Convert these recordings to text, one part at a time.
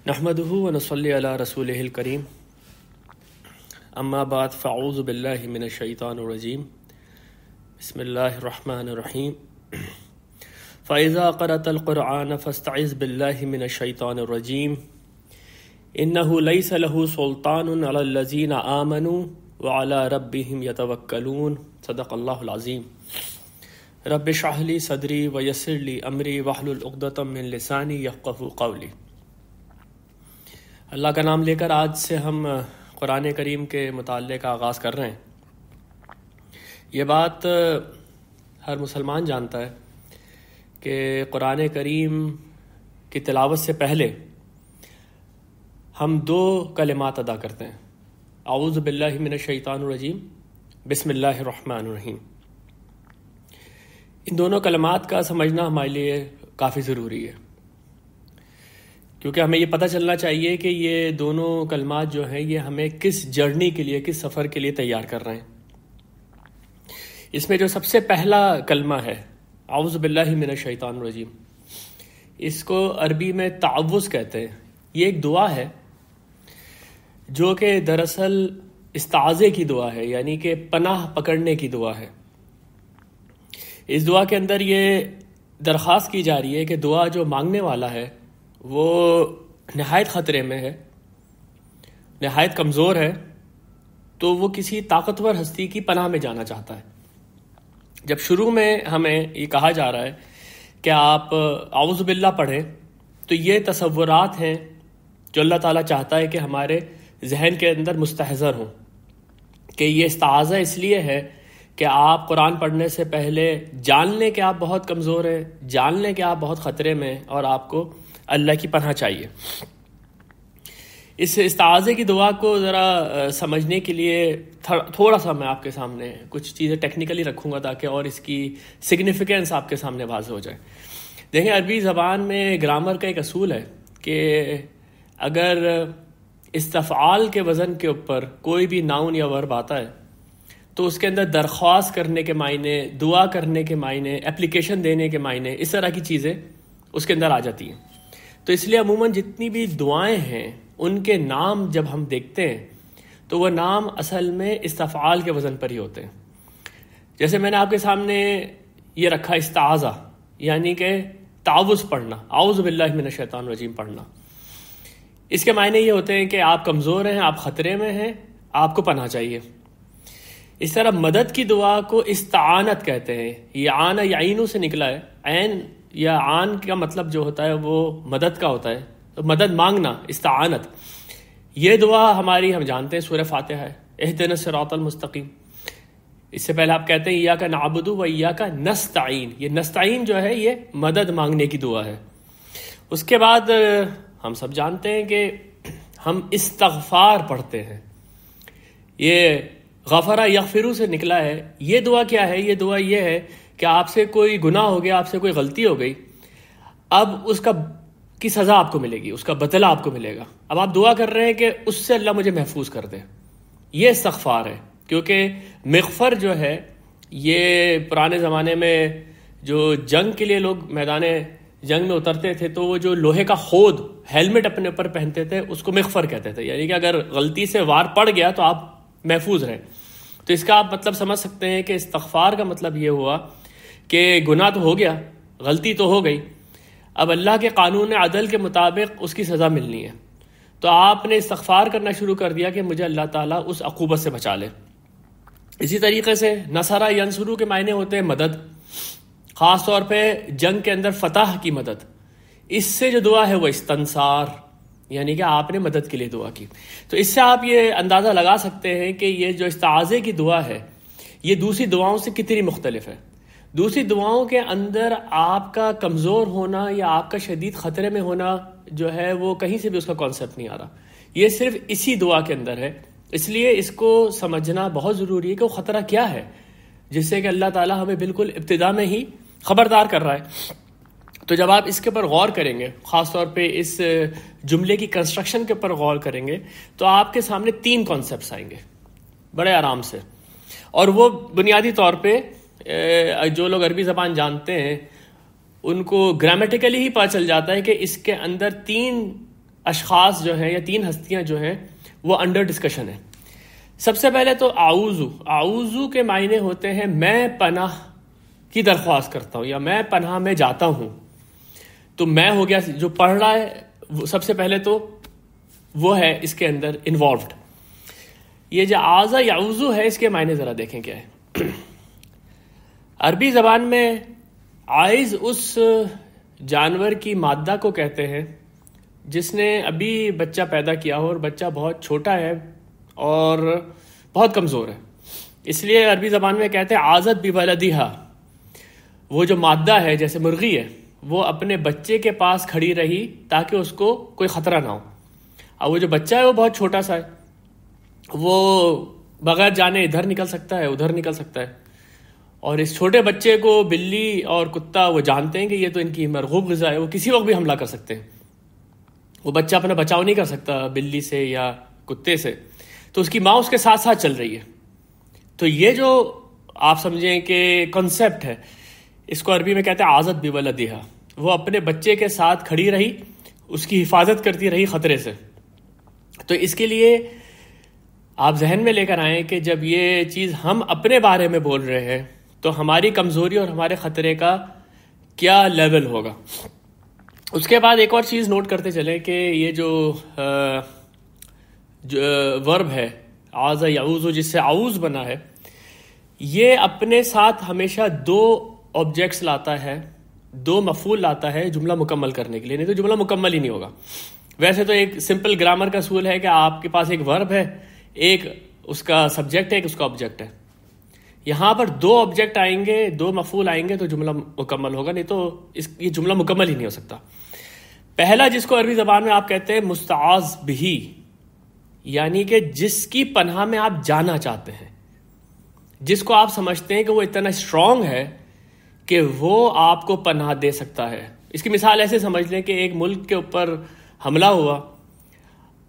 نحمده ونصلي على رسوله الكريم اما بعد فاعوذ بالله من الشیطان الرجیم بسم اللہ الرحمن الرحیم فاذا قرأت القرآن فاستعذ بالله من الشیطان الرجیم انه ليس له سلطان على الذين آمنوا وعلى ربهم يتوکلون صدق اللہ العظیم رب اشرح لي صدری ویسر لي امری واحلل عقدۃ من لسانی یفقهوا قولی۔ اللہ کا نام لے کر آج سے ہم قرآن کریم کے مطالعے کا آغاز کر رہے ہیں۔ یہ بات ہر مسلمان جانتا ہے کہ قرآن کریم کی تلاوت سے پہلے ہم دو کلمات ادا کرتے ہیں، اعوذ باللہ من الشیطان الرجیم، بسم اللہ الرحمن الرحیم۔ ان دونوں کلمات کا سمجھنا ہمارے لیے کافی ضروری ہے، کیونکہ ہمیں یہ پتہ چلنا چاہیے کہ یہ دونوں کلمات جو ہیں یہ ہمیں کس جرنی کے لیے، کس سفر کے لیے تیار کر رہے ہیں۔ اس میں جو سب سے پہلا کلمہ ہے اعوذ باللہ من الشیطان الرجیم، اس کو عربی میں تعوذ کہتے ہیں۔ یہ ایک دعا ہے جو کہ دراصل استعاذے کی دعا ہے، یعنی کہ پناہ پکڑنے کی دعا ہے۔ اس دعا کے اندر یہ درخواست کی جا رہی ہے کہ دعا جو مانگنے والا ہے وہ نہایت خطرے میں ہے، نہایت کمزور ہے، تو وہ کسی طاقتور ہستی کی پناہ میں جانا چاہتا ہے۔ جب شروع میں ہمیں یہ کہا جا رہا ہے کہ آپ اعوذ باللہ پڑھیں، تو یہ تصورات ہیں جو اللہ تعالیٰ چاہتا ہے کہ ہمارے ذہن کے اندر مستحضر ہوں، کہ یہ استعاذہ اس لیے ہے کہ آپ قرآن پڑھنے سے پہلے جان لیں کہ آپ بہت کمزور ہیں، جان لیں کہ آپ بہت خطرے میں ہیں اور آپ کو اللہ کی پناہ چاہیے۔ اس استعاذے کی دعا کو ذرا سمجھنے کے لیے تھوڑا سا میں آپ کے سامنے کچھ چیزیں ٹیکنیکلی رکھوں گا تاکہ اور اس کی سگنیفیکنس آپ کے سامنے واضح ہو جائے۔ دیکھیں، عربی زبان میں گرامر کا ایک اصول ہے کہ اگر استفعال کے وزن کے اوپر کوئی بھی ناؤن یا ورب آتا ہے تو اس کے اندر درخواست کرنے کے معنی، دعا کرنے کے معنی، اپلیکیشن دینے کے معنی، اس طرح کی چیزیں اس کے اندر آ جاتی ہیں۔ تو اس لیے عموماً جتنی بھی دعائیں ہیں ان کے نام جب ہم دیکھتے ہیں تو وہ نام اصل میں استفعال کے وزن پر ہی ہوتے ہیں۔ جیسے میں نے آپ کے سامنے یہ رکھا استعاذہ، یعنی کہ تعوذ پڑھنا، اعوذ باللہ من الشیطان الرجیم پڑھنا۔ اس کے معنی یہ ہوتے ہیں کہ آپ کمزور ہیں، آپ خطرے میں ہیں، آپ کو پناہ چاہیے۔ اس طرح مدد کی دعا کو استعانت کہتے ہیں۔ یہ آن یا عینوں سے نکلا ہے، عین یا آن کا مطلب جو ہوتا ہے وہ مدد کا ہوتا ہے، تو مدد مانگنا، استعانت۔ یہ دعا ہماری ہم جانتے ہیں سورہ فاتحہ ہے، اہدنا الصراط المستقیم۔ اس سے پہلے آپ کہتے ہیں ایاک نعبد و ایاک نستعین۔ یہ نستعین جو ہے یہ مدد مانگنے کی دعا ہے۔ اس کے بعد ہم سب جانتے ہیں کہ ہم استغفار پڑھتے ہیں۔ یہ غفرہ یغفرو سے نکلا ہے۔ یہ دعا کیا ہے؟ یہ دعا یہ ہے کہ آپ سے کوئی گناہ ہو گیا، آپ سے کوئی غلطی ہو گئی، اب اس کی سزا آپ کو ملے گی، اس کا بدلہ آپ کو ملے گا۔ اب آپ دعا کر رہے ہیں کہ اس سے اللہ مجھے محفوظ کر دے۔ یہ استغفار ہے، کیونکہ مغفر جو ہے یہ پرانے زمانے میں جو جنگ کے لیے لوگ میدان جنگ میں اترتے تھے تو وہ جو لوہے کا خود ہیلمٹ اپنے اوپر پہنتے تھے اس کو مغفر کہتے تھے، یعنی کہ اگر غلطی سے وار پڑ گیا تو آپ محفوظ رہیں۔ تو اس کا آپ مطلب سمجھ سکتے ہیں کہ استغفار کا مطلب یہ ہوا کہ گناہ تو ہو گیا، غلطی تو ہو گئی، اب اللہ کے قانون عدل کے مطابق اس کی سزا ملنی ہے۔ تو آپ نے استغفار کرنا شروع کر دیا کہ مجھے اللہ تعالیٰ اس عقوبت سے بچا لے۔ اسی طریقے سے نصرہ ینصرو کے معنی ہوتے ہیں مدد، خاص طور پہ جنگ کے اندر فتح کی مدد۔ اس سے جو دعا ہے وہ استنصار، یعنی کہ آپ نے مدد کے لیے دعا کی۔ تو اس سے آپ یہ اندازہ لگا سکتے ہیں کہ یہ جو استعاذے کی دعا ہے یہ دوسری دعاؤں سے کتنی مختلف ہے۔ دوسری دعاؤں کے اندر آپ کا کمزور ہونا یا آپ کا شدید خطرے میں ہونا جو ہے وہ کہیں سے بھی اس کا کانسیپٹ نہیں آ رہا، یہ صرف اسی دعا کے اندر ہے۔ اس لیے اس کو سمجھنا بہت ضروری ہے کہ وہ خطرہ کیا ہے، جس سے کہ اللہ تعالیٰ ہمیں بالکل ابتدا میں ہی خبردار کر رہا ہے۔ تو جب آپ اس کے اوپر غور کریں گے، خاص طور پہ اس جملے کی کنسٹرکشن کے اوپر غور کریں گے، تو آپ کے سامنے 3 کانسیپٹس آئیں گے بڑے آرام سے، اور وہ بنیادی طور پہ جو لوگ عربی زبان جانتے ہیں ان کو گرامیٹیکلی ہی پتہ چل جاتا ہے کہ اس کے اندر 3 اشخاص جو ہیں یا 3 ہستیاں جو ہیں وہ انڈر ڈسکشن ہیں. سب سے پہلے تو اعوذ کے معنی ہوتے ہیں میں پناہ کی درخواست کرتا ہوں یا میں پناہ میں جاتا ہوں. تو میں ہو گیا جو پڑھ رہا ہے، سب سے پہلے تو وہ ہے اس کے اندر انوالوڈ. یہ جو آذ یعوذ ہے اس کے معنی ذرا دیکھیں کیا ہے. عربی زبان میں عائز اس جانور کی مادہ کو کہتے ہیں جس نے ابھی بچہ پیدا کیا ہو اور بچہ بہت چھوٹا ہے اور بہت کمزور ہے. اس لیے عربی زبان میں کہتے ہیں عاذت بولدہا. وہ جو مادہ ہے جیسے مرغی ہے وہ اپنے بچے کے پاس کھڑی رہی تاکہ اس کو کوئی خطرہ نہ ہو. اور وہ جو بچہ ہے وہ بہت چھوٹا سا ہے، وہ بغیر جانے ادھر نکل سکتا ہے ادھر نکل سکتا ہے. اور اس چھوٹے بچے کو بلی اور کتا وہ جانتے ہیں کہ یہ تو ان کی مرغوب غذا ہے، وہ کسی وقت بھی حملہ کر سکتے ہیں. وہ بچہ اپنا بچاؤ نہیں کر سکتا بلی سے یا کتے سے، تو اس کی ماں اس کے ساتھ ساتھ چل رہی ہے. تو یہ جو آپ سمجھیں کہ کنسیپٹ ہے اس کو عربی میں کہتے ہیں عاذت بولدہا. وہ اپنے بچے کے ساتھ کھڑی رہی، اس کی حفاظت کرتی رہی خطرے سے. تو اس کے لیے آپ ذہن میں لے کر آئیں کہ جب یہ چیز ہم اپنے بارے میں بول رہے ہیں تو ہماری کمزوری اور ہمارے خطرے کا کیا لیول ہوگا. اس کے بعد ایک اور چیز نوٹ کرتے چلیں کہ یہ جو ورب ہے عاذ یعوذ جس سے اعوذ بنا ہے، یہ اپنے ساتھ ہمیشہ 2 آبجیکٹس لاتا ہے، 2 مفعول لاتا ہے جملہ مکمل کرنے کے لیے، نہیں تو جملہ مکمل ہی نہیں ہوگا. ویسے تو ایک سمپل گرامر کا اصول ہے کہ آپ کے پاس ایک ورب ہے، ایک اس کا سبجیکٹ ہے، ایک اس کا آبجیکٹ ہے. یہاں پر 2 آبجیکٹ آئیں گے، 2 مفعول آئیں گے تو جملہ مکمل ہوگا، نہیں تو یہ جملہ مکمل ہی نہیں ہو سکتا. پہلا جس کو عربی زبان میں آپ کہتے ہیں مستعاذ بہ، یعنی کہ جس کی پناہ میں آپ جانا چاہتے ہیں، جس کو آپ سمجھتے ہیں کہ وہ اتنا اسٹرانگ ہے کہ وہ آپ کو پناہ دے سکتا ہے. اس کی مثال ایسے سمجھ لیں کہ ایک ملک کے اوپر حملہ ہوا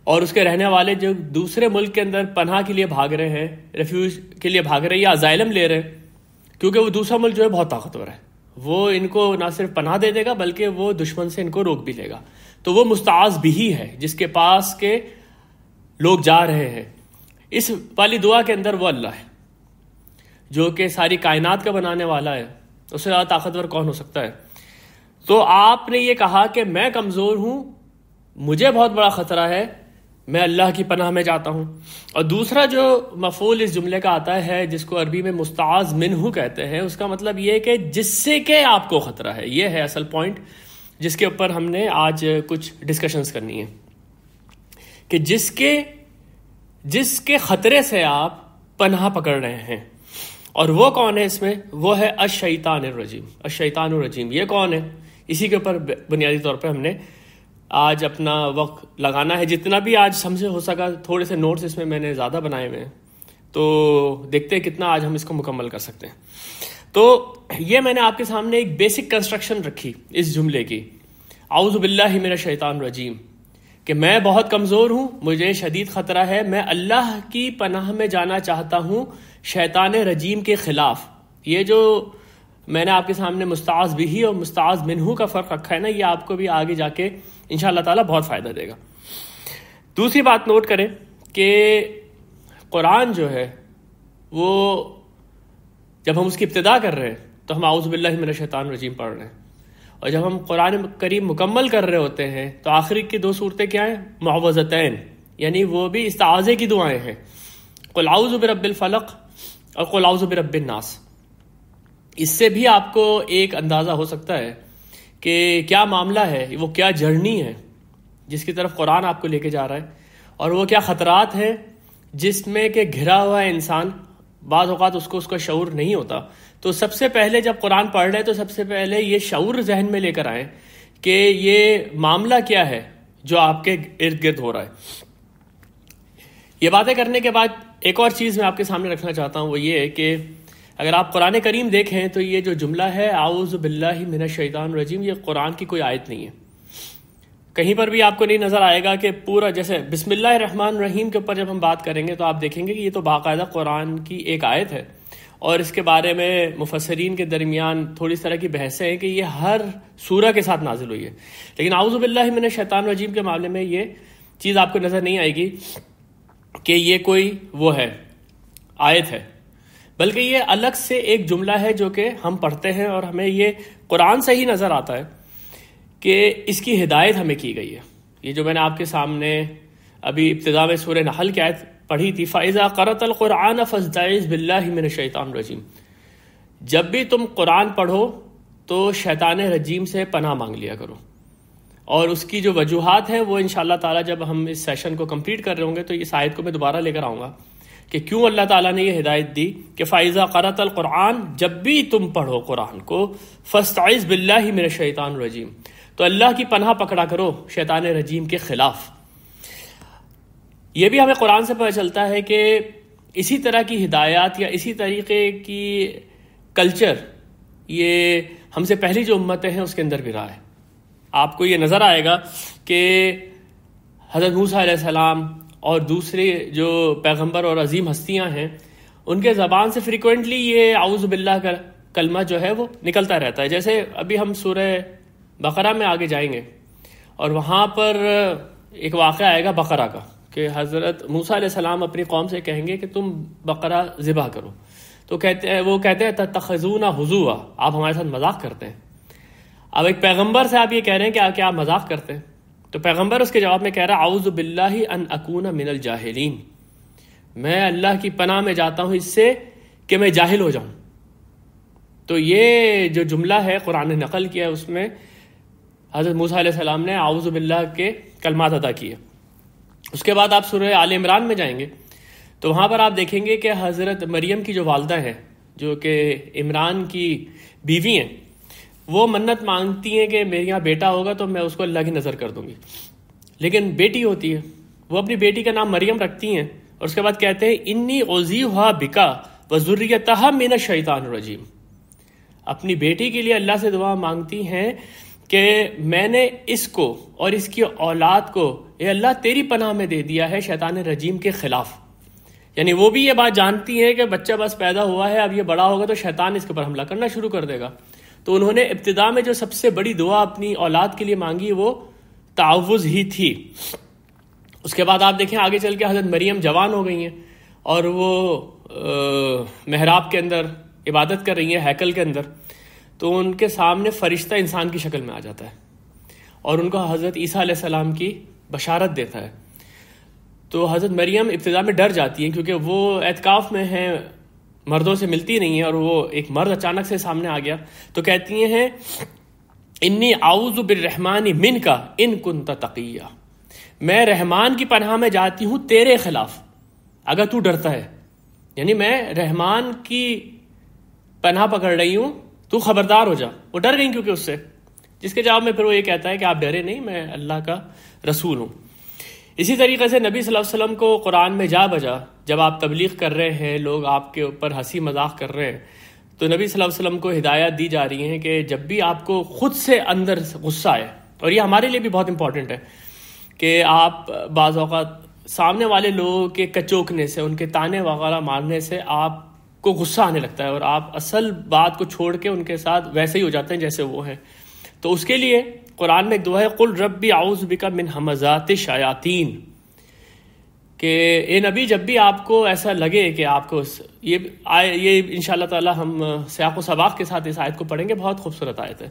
اور اس کے رہنے والے جو دوسرے ملک کے اندر پناہ کے لیے بھاگ رہے ہیں، ریفیوج کے لیے بھاگ رہے ہیں یا اسائلم لے رہے ہیں، کیونکہ وہ دوسرا ملک جو ہے بہت طاقتور ہے، وہ ان کو نہ صرف پناہ دے دے گا بلکہ وہ دشمن سے ان کو روک بھی لے گا. تو وہ مستعاذ بہ ہے جس کے پاس کے لوگ جا رہے ہیں. اس والی دعا کے اندر وہ اللہ ہے جو کہ ساری کائنات کا بنانے والا ہے، اس سے زیادہ طاقتور کون ہو سکتا ہے. تو آپ نے یہ کہا کہ میں کمزور ہوں، مجھے بہت بڑا خطرہ ہے، میں اللہ کی پناہ میں جاتا ہوں. اور دوسرا جو مفعول اس جملے کا آتا ہے جس کو عربی میں مستعاذ منہ کہتے ہیں، اس کا مطلب یہ کہ جس سے کہ آپ کو خطرہ ہے. یہ ہے اصل پوائنٹ جس کے اوپر ہم نے آج کچھ ڈسکشنز کرنی ہے کہ جس کے خطرے سے آپ پناہ پکڑ رہے ہیں. اور وہ کون ہے اس میں؟ وہ ہے الشیطان الرجیم. الشیطان الرجیم یہ کون ہے؟ اسی کے اوپر بنیادی طور پہ ہم نے آج اپنا وقت لگانا ہے. جتنا بھی آج سمجھے ہو سکا، تھوڑے سے نوٹس اس میں نے زیادہ بنائے ہوئے ہیں، تو دیکھتے ہیں کتنا آج ہم اس کو مکمل کر سکتے ہیں. تو یہ میں نے آپ کے سامنے ایک بیسک کنسٹرکشن رکھی اس جملے کی، اعوذ باللہ من الشیطان الرجیم، کہ میں بہت کمزور ہوں، مجھے شدید خطرہ ہے، میں اللہ کی پناہ میں جانا چاہتا ہوں شیطان رجیم کے خلاف. یہ جو میں نے آپ کے سامنے مستعاذ بہ اور مستعاذ منہ کا فرق رکھا ہے نا، یہ آپ کو بھی آگے جا کے انشاءاللہ تعالیٰ بہت فائدہ دے گا. دوسری بات نوٹ کریں کہ قرآن جو ہے وہ جب ہم اس کی ابتدا کر رہے ہیں تو ہم اعوذ باللہ من الشیطان الرجیم پڑھ رہے ہیں، اور جب ہم قرآن کریم مکمل کر رہے ہوتے ہیں تو آخری کی 2 صورتیں کیا ہیں؟ معوذتین، یعنی وہ بھی استعاذے کی دعائیں ہیں، قل اعوذ برب الفلق اور قل اعوذ برب الناس. اس سے بھی آپ کو ایک اندازہ ہو سکتا ہے کہ کیا معاملہ ہے، وہ کیا جرنی ہے جس کی طرف قرآن آپ کو لے کے جا رہا ہے، اور وہ کیا خطرات ہیں جس میں کہ گھرا ہوا ہے انسان. بعض اوقات اس کو شعور نہیں ہوتا. تو سب سے پہلے جب قرآن پڑھ رہے تو سب سے پہلے یہ شعور ذہن میں لے کر آئیں کہ یہ معاملہ کیا ہے جو آپ کے ارد گرد ہو رہا ہے. یہ باتیں کرنے کے بعد ایک اور چیز میں آپ کے سامنے رکھنا چاہتا ہوں، وہ یہ ہے کہ اگر آپ قرآن کریم دیکھیں تو یہ جو جملہ ہے اعوذ باللہ من الشیطان الرجیم، یہ قرآن کی کوئی آیت نہیں ہے. کہیں پر بھی آپ کو نہیں نظر آئے گا کہ پورا جیسے بسم اللہ الرحمن الرحیم کے اوپر جب ہم بات کریں گے تو آپ دیکھیں گے کہ یہ تو باقاعدہ قرآن کی ایک آیت ہے، اور اس کے بارے میں مفسرین کے درمیان تھوڑی اس طرح کی بحثیں ہیں کہ یہ ہر سورہ کے ساتھ نازل ہوئی ہے. لیکن اعوذ باللہ من الشیطان الرجیم کے معاملے میں یہ چیز آپ کو نظر نہیں آئے گی کہ یہ کوئی وہ ہے آیت ہے، بلکہ یہ الگ سے ایک جملہ ہے جو کہ ہم پڑھتے ہیں اور ہمیں یہ قرآن سے ہی نظر آتا ہے کہ اس کی ہدایت ہمیں کی گئی ہے. یہ جو میں نے آپ کے سامنے ابھی ابتدا میں سورہ نحل کی آیت پڑھی تھی، فَإِذَا قَرَأْتَ الْقُرْآنَ فَاسْتَعِذْ بِاللَّهِ مِنَ الشَّيْطَانِ الرَّجِيمِ، جب بھی تم قرآن پڑھو تو شیطان رجیم سے پناہ مانگ لیا کرو. اور اس کی جو وجوہات ہیں وہ انشاءاللہ تعالیٰ جب ہم اس سیشن کو کمپلیٹ کر رہے ہوں گے تو اس آیت کو میں دوبارہ لے کر آؤں گا کہ کیوں اللہ تعالیٰ نے یہ ہدایت دی کہ فَإِذَا قَرَأْتَ الْقُرْآنَ، جب بھی تم پڑھو قرآن کو، فَاسْتَعِذْ بِاللَّهِ مِنَ الشَّيْطَانِ الرَّجِيمِ، تو اللہ کی پناہ پکڑا کرو شیطان رجیم کے خلاف. یہ بھی ہمیں قرآن سے پتہ چلتا ہے کہ اسی طرح کی ہدایات یا اسی طریقے کی کلچر یہ ہم سے پہلی جو امتیں ہیں اس کے اندر بھی رہا ہے. آپ کو یہ نظر آئے گا کہ حضرت موسیٰ علیہ السلام اور دوسرے جو پیغمبر اور عظیم ہستیاں ہیں ان کے زبان سے فریکوینٹلی یہ اعوذ باللہ کا کلمہ جو ہے وہ نکلتا رہتا ہے. جیسے ابھی ہم سورہ بقرہ میں آگے جائیں گے اور وہاں پر ایک واقعہ آئے گا بقرہ کا کہ حضرت موسیٰ علیہ السلام اپنی قوم سے کہیں گے کہ تم بقرہ ذبح کرو، تو وہ کہتے ہیں تتخذون ہزوا، آپ ہمارے ساتھ مذاق کرتے ہیں. اب ایک پیغمبر سے آپ یہ کہہ رہے ہیں کہ کیا آپ مذاق کرتے ہیں؟ تو پیغمبر اس کے جواب میں کہہ رہا اعوذ باللہ ان اکون من الجاہلین، میں اللہ کی پناہ میں جاتا ہوں اس سے کہ میں جاہل ہو جاؤں. تو یہ جو جملہ ہے قرآن نے نقل کیا ہے اس میں حضرت موسیٰ علیہ السلام نے اعوذ باللہ کے کلمات ادا کیے. اس کے بعد آپ سورہ آل عمران میں جائیں گے تو وہاں پر آپ دیکھیں گے کہ حضرت مریم کی جو والدہ ہیں جو کہ عمران کی بیوی ہیں، وہ منت مانگتی ہیں کہ میرے یہاں بیٹا ہوگا تو میں اس کو اللہ کی نظر کر دوں گی. لیکن بیٹی ہوتی ہے، وہ اپنی بیٹی کا نام مریم رکھتی ہیں اور اس کے بعد کہتے ہیں انی اعوذھا بکا وذریتھا من الشیطان الرجیم. اپنی بیٹی کے لیے اللہ سے دعا مانگتی ہیں کہ میں نے اس کو اور اس کی اولاد کو اے اللہ تیری پناہ میں دے دیا ہے شیطان رجیم کے خلاف. یعنی وہ بھی یہ بات جانتی ہے کہ بچہ بس پیدا ہوا ہے، اب یہ بڑا ہوگا تو شیطان اس کے اوپر حملہ کرنا شروع کر دے گا. تو انہوں نے ابتدا میں جو سب سے بڑی دعا اپنی اولاد کے لیے مانگی وہ تعوذ ہی تھی. اس کے بعد آپ دیکھیں آگے چل کے حضرت مریم جوان ہو گئی ہیں اور وہ محراب کے اندر عبادت کر رہی ہیں ہیکل کے اندر، تو ان کے سامنے فرشتہ انسان کی شکل میں آ جاتا ہے اور ان کو حضرت عیسیٰ علیہ السلام کی بشارت دیتا ہے. تو حضرت مریم ابتدا میں ڈر جاتی ہیں کیونکہ وہ اعتکاف میں ہیں، مردوں سے ملتی نہیں ہیں، اور وہ ایک مرد اچانک سے سامنے آ گیا تو کہتی ہیں انی اعوذ بالرحمن منک ان کنت تقیا، میں رحمان کی پناہ میں جاتی ہوں تیرے خلاف اگر تو ڈرتا ہے. یعنی میں رحمان کی پناہ پکڑ رہی ہوں، تو خبردار ہو جا. وہ ڈر گئی کیونکہ اس سے، جس کے جواب میں پھر وہ یہ کہتا ہے کہ آپ ڈرے نہیں، میں اللہ کا رسول ہوں. اسی طریقے سے نبی صلی اللہ علیہ وسلم کو قرآن میں جا بجا جب آپ تبلیغ کر رہے ہیں، لوگ آپ کے اوپر ہنسی مذاق کر رہے ہیں، تو نبی صلی اللہ علیہ وسلم کو ہدایات دی جا رہی ہیں کہ جب بھی آپ کو خود سے اندر غصہ آئے، اور یہ ہمارے لیے بھی بہت امپورٹنٹ ہے کہ آپ بعض اوقات سامنے والے لوگوں کے کچوکنے سے، ان کے تانے وغیرہ مارنے سے آپ کو غصہ آنے لگتا ہے اور آپ اصل بات کو چھوڑ کے ان کے ساتھ ویسے ہی ہو جاتے ہیں جیسے وہ ہیں. تو اس کے لیے قرآن میں ایک دعا ہے قل ربی اعوذ بک من ہمزات الشیاطین، کہ اے نبی جب بھی آپ کو ایسا لگے کہ آپ کو یہ انشاءاللہ تعالی ہم سیاق و سباق کے ساتھ اس آیت کو پڑھیں گے، بہت خوبصورت آیت ہے.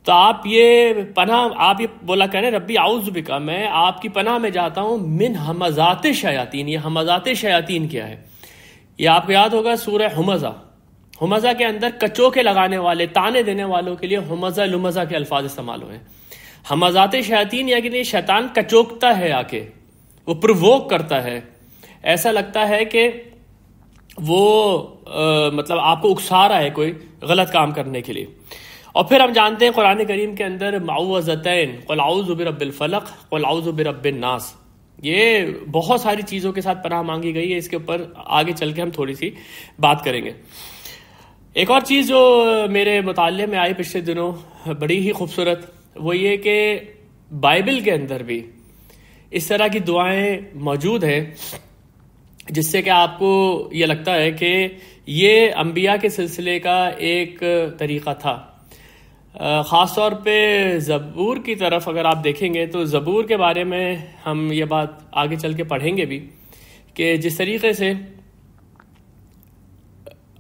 تو آپ یہ پناہ، آپ یہ بولا کریں ربی اعوذ بک، میں آپ کی پناہ میں جاتا ہوں من ہمزات الشیاطین. یہ ہمزات الشیاطین کیا ہے؟ یہ آپ کو یاد ہوگا سورہ ہمزہ. ہمزہ کے اندر کچوکے لگانے والے، تانے دینے والوں کے لیے ہمزہ لمزہ کے الفاظ استعمال ہوئے. ہمزات شیاطین یعنی شیطان کچوکتا ہے، آ کے وہ پرووک کرتا ہے، ایسا لگتا ہے کہ وہ مطلب آپ کو اکسا رہا ہے کوئی غلط کام کرنے کے لیے. اور پھر ہم جانتے ہیں قرآن کریم کے اندر معوذتین، قل اعوذ برب الفلق قل اعوذ برب الناس، یہ بہت ساری چیزوں کے ساتھ پناہ مانگی گئی ہے. اس کے اوپر آگے چل کے ہم تھوڑی سی بات کریں گے. ایک اور چیز جو میرے مطالعے میں آئی پچھلے دنوں بڑی ہی خوبصورت، وہ یہ کہ بائبل کے اندر بھی اس طرح کی دعائیں موجود ہیں جس سے کہ آپ کو یہ لگتا ہے کہ یہ انبیاء کے سلسلے کا ایک طریقہ تھا. خاص طور پہ زبور کی طرف اگر آپ دیکھیں گے تو زبور کے بارے میں ہم یہ بات آگے چل کے پڑھیں گے بھی کہ جس طریقے سے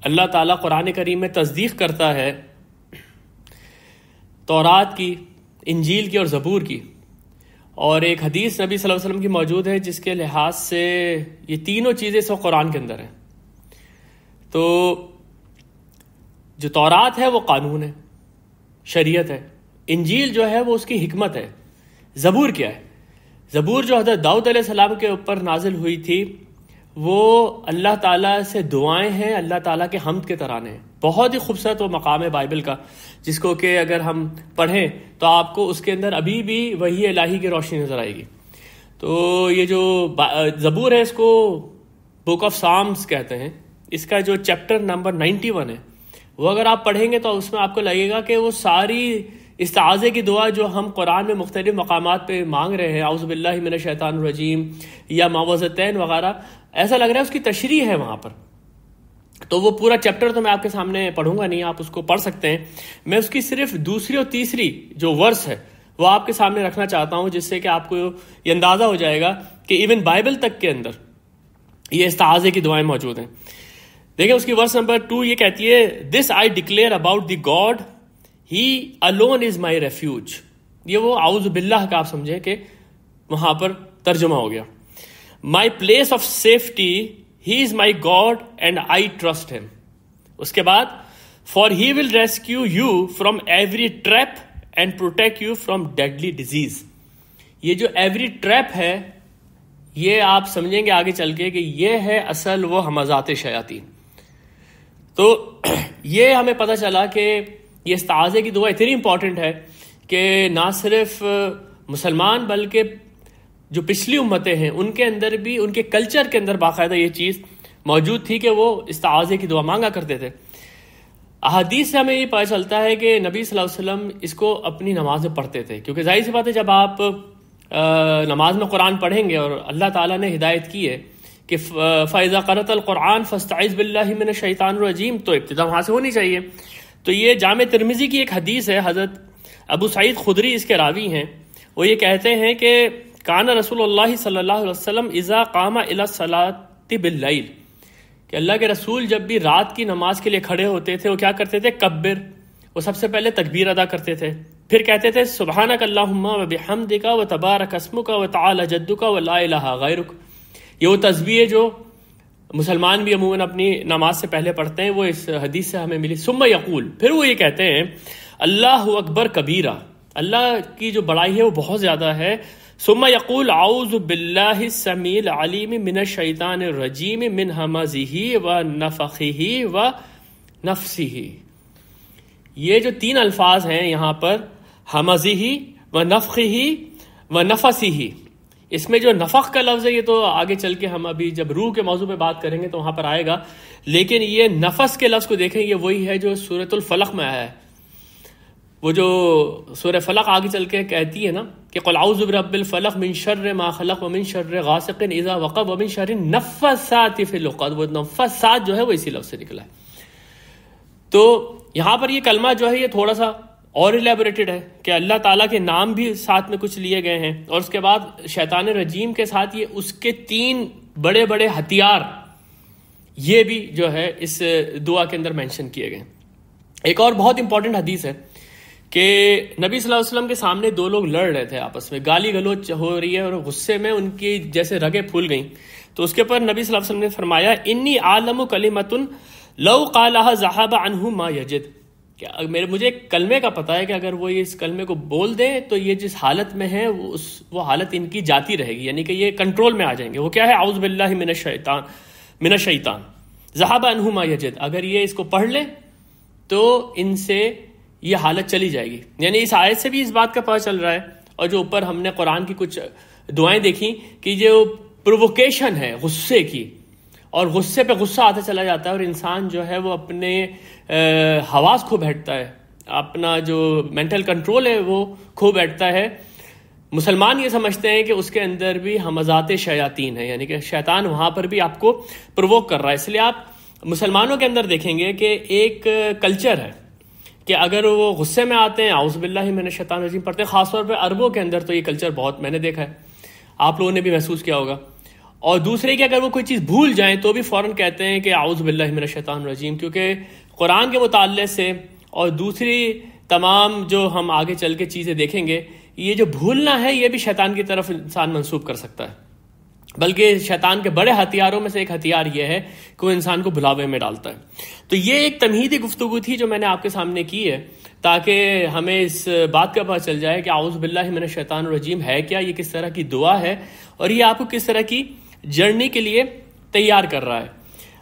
اللہ تعالیٰ قرآن کریم میں تصدیق کرتا ہے تورات کی، انجیل کی اور زبور کی، اور ایک حدیث نبی صلی اللہ علیہ وسلم کی موجود ہے جس کے لحاظ سے یہ تینوں چیزیں سو قرآن کے اندر ہیں. تو جو تورات ہے وہ قانون ہے، شریعت ہے. انجیل جو ہے وہ اس کی حکمت ہے. زبور کیا ہے؟ زبور جو حضرت داؤد علیہ السلام کے اوپر نازل ہوئی تھی وہ اللہ تعالیٰ سے دعائیں ہیں، اللہ تعالیٰ کے حمد کے ترانے ہیں. بہت ہی خوبصورت وہ مقام ہے بائبل کا جس کو کہ اگر ہم پڑھیں تو آپ کو اس کے اندر ابھی بھی وحی الہی کی روشنی نظر آئے گی. تو یہ جو زبور ہے اس کو بک آف سامز کہتے ہیں. اس کا جو چیپٹر نمبر 91 ہے وہ اگر آپ پڑھیں گے تو اس میں آپ کو لگے گا کہ وہ ساری استعاذے کی دعا جو ہم قرآن میں مختلف مقامات پہ مانگ رہے ہیں، اعوذ باللہ من الشیطان الرجیم یا معوذتین وغیرہ، ایسا لگ رہا ہے اس کی تشریح ہے وہاں پر. تو وہ پورا چیپٹر تو میں آپ کے سامنے پڑھوں گا نہیں، آپ اس کو پڑھ سکتے ہیں. میں اس کی صرف دوسری اور تیسری جو ورس ہے وہ آپ کے سامنے رکھنا چاہتا ہوں جس سے کہ آپ کو یہ اندازہ ہو جائے گا کہ ایون بائبل تک کے اندر یہ استعاذے کی دعائیں موجود ہیں. دیکھیں اس کی ورس نمبر 2 یہ کہتی ہے، this I declare about the God he alone is my refuge. یہ وہ اعوذ باللہ کا آپ سمجھے کہ وہاں پر ترجمہ ہو گیا. My place of safety he is my God and I trust ہم. اس کے بعد for he will rescue you from every trap and protect you from deadly disease. یہ جو ایوری ٹریپ ہے یہ آپ سمجھیں گے آگے چل کے کہ یہ ہے اصل وہ ہمزات شیاطین. تو یہ ہمیں پتہ چلا کہ یہ استعاذے کی دعا اتنی امپورٹنٹ ہے کہ نہ صرف مسلمان بلکہ جو پچھلی امتیں ہیں ان کے اندر بھی، ان کے کلچر کے اندر باقاعدہ یہ چیز موجود تھی کہ وہ استعاذے کی دعا مانگا کرتے تھے. احادیث سے ہمیں یہ پتہ چلتا ہے کہ نبی صلی اللہ علیہ وسلم اس کو اپنی نماز میں پڑھتے تھے، کیونکہ ظاہر سی بات ہے جب آپ نماز میں قرآن پڑھیں گے اور اللہ تعالیٰ نے ہدایت کی ہے کہ فَإِذَا قَرَأْتَ الْقُرْآنَ فَاسْتَعِذْ بِاللَّهِ مِنَ الشَّيْطَانِ الرَّجِيمِ، تو ابتدا وہاں سے ہونی چاہیے. تو یہ جامع ترمذی کی ایک حدیث ہے، حضرت ابو سعید خدری اس کے راوی ہیں. وہ یہ کہتے ہیں کہ کان رسول اللہ صلی اللہ علیہ وسلم اذا قام الى الصلاۃ باللیل، کہ اللہ کے رسول جب بھی رات کی نماز کے لیے کھڑے ہوتے تھے وہ کیا کرتے تھے؟ کبر، وہ سب سے پہلے تکبیر ادا کرتے تھے، پھر کہتے تھے سبحانک اللہم وبحمدک وتبارک اسمک وتعالی جدک ولا الہ غیرک. یہ وہ تسبیح ہے جو مسلمان بھی عموماً اپنی نماز سے پہلے پڑھتے ہیں، وہ اس حدیث سے ہمیں ملی. ثم یقول، پھر وہ یہ کہتے ہیں اللہ اکبر کبیرہ، اللہ کی جو بڑائی ہے وہ بہت زیادہ ہے. ثم یقول اعوذ باللہ السمیع العلیم من الشیطان الرجیم من ہمزہ ونفخہ ونفثہ. یہ جو 3 الفاظ ہیں یہاں پر، ہمزہ ونفخہ ونفثہ، اس میں جو نفخ کا لفظ ہے یہ تو آگے چل کے ہم ابھی جب روح کے موضوع پہ بات کریں گے تو وہاں پر آئے گا، لیکن یہ نفس کے لفظ کو دیکھیں یہ وہی ہے جو سورۃ الفلق میں آیا ہے. وہ جو سورہ فلق آگے چل کے کہتی ہے نا کہ قل اعوذ برب الفلق من شر ما خلق ومن شر غاسق اذا وقب ومن شر النفاثات فی العقد. وہ نفاثات جو ہے وہ اسی لفظ سے نکلا ہے. تو یہاں پر یہ کلمہ جو ہے یہ تھوڑا سا اور الیبوریٹڈ ہے کہ اللہ تعالیٰ کے نام بھی ساتھ میں کچھ لیے گئے ہیں، اور اس کے بعد شیطان رجیم کے ساتھ یہ اس کے 3 بڑے بڑے ہتھیار یہ بھی جو ہے اس دعا کے اندر مینشن کیے گئے. ایک اور بہت امپورٹنٹ حدیث ہے کہ نبی صلی اللہ علیہ وسلم کے سامنے 2 لوگ لڑ رہے تھے آپس میں، گالی گلوچ ہو رہی ہے اور غصے میں ان کی جیسے رگیں پھول گئیں. تو اس کے اوپر نبی صلی اللہ علیہ وسلم نے فرمایا انی عالم کلمۃ لو قالها ذهب عنه ما یجد، کہ مجھے کلمے کا پتہ ہے کہ اگر وہ اس کلمے کو بول دیں تو یہ جس حالت میں ہے وہ حالت ان کی جاتی رہے گی، یعنی کہ یہ کنٹرول میں آ جائیں گے. وہ کیا ہے؟ اعوذ باللہ من الشیطان ذهب عنه ما یجد. اگر یہ اس کو پڑھ لیں تو ان سے یہ حالت چلی جائے گی. یعنی اس آیت سے بھی اس بات کا پتہ چل رہا ہے، اور جو اوپر ہم نے قرآن کی کچھ دعائیں دیکھی کہ جو پرووکیشن ہے غصے کی، اور غصے پہ غصہ آتا چلا جاتا ہے اور انسان جو ہے وہ اپنے حواس کھو بیٹھتا ہے، اپنا جو مینٹل کنٹرول ہے وہ کھو بیٹھتا ہے. مسلمان یہ سمجھتے ہیں کہ اس کے اندر بھی ہمزات شیاطین ہیں، یعنی کہ شیطان وہاں پر بھی آپ کو پرووک کر رہا ہے. اس لیے آپ مسلمانوں کے اندر دیکھیں گے کہ ایک کلچر ہے کہ اگر وہ غصے میں آتے ہیں اعوذ باللہ من الشیطان الرجیم پڑھتے ہیں. خاص طور پہ عربوں کے اندر تو یہ کلچر بہت میں نے دیکھا ہے، آپ لوگوں نے بھی محسوس کیا ہوگا. اور دوسرے کہ اگر وہ کوئی چیز بھول جائیں تو بھی فوراً کہتے ہیں کہ اعوذ باللہ من الشیطان الرجیم، کیونکہ قرآن کے مطالعے سے اور دوسری تمام جو ہم آگے چل کے چیزیں دیکھیں گے، یہ جو بھولنا ہے یہ بھی شیطان کی طرف انسان منسوب کر سکتا ہے. بلکہ شیطان کے بڑے ہتھیاروں میں سے ایک ہتھیار یہ ہے کہ وہ انسان کو بھلاوے میں ڈالتا ہے. تو یہ ایک تمہیدی گفتگو تھی جو میں نے آپ کے سامنے کی ہے، تاکہ ہمیں اس بات کا پتہ چل جائے کہ اعوذ باللہ من الشیطان الرجیم ہے کیا، یہ کس طرح کی دعا ہے، اور یہ آپ کو کس طرح کی جرنی کے لیے تیار کر رہا ہے.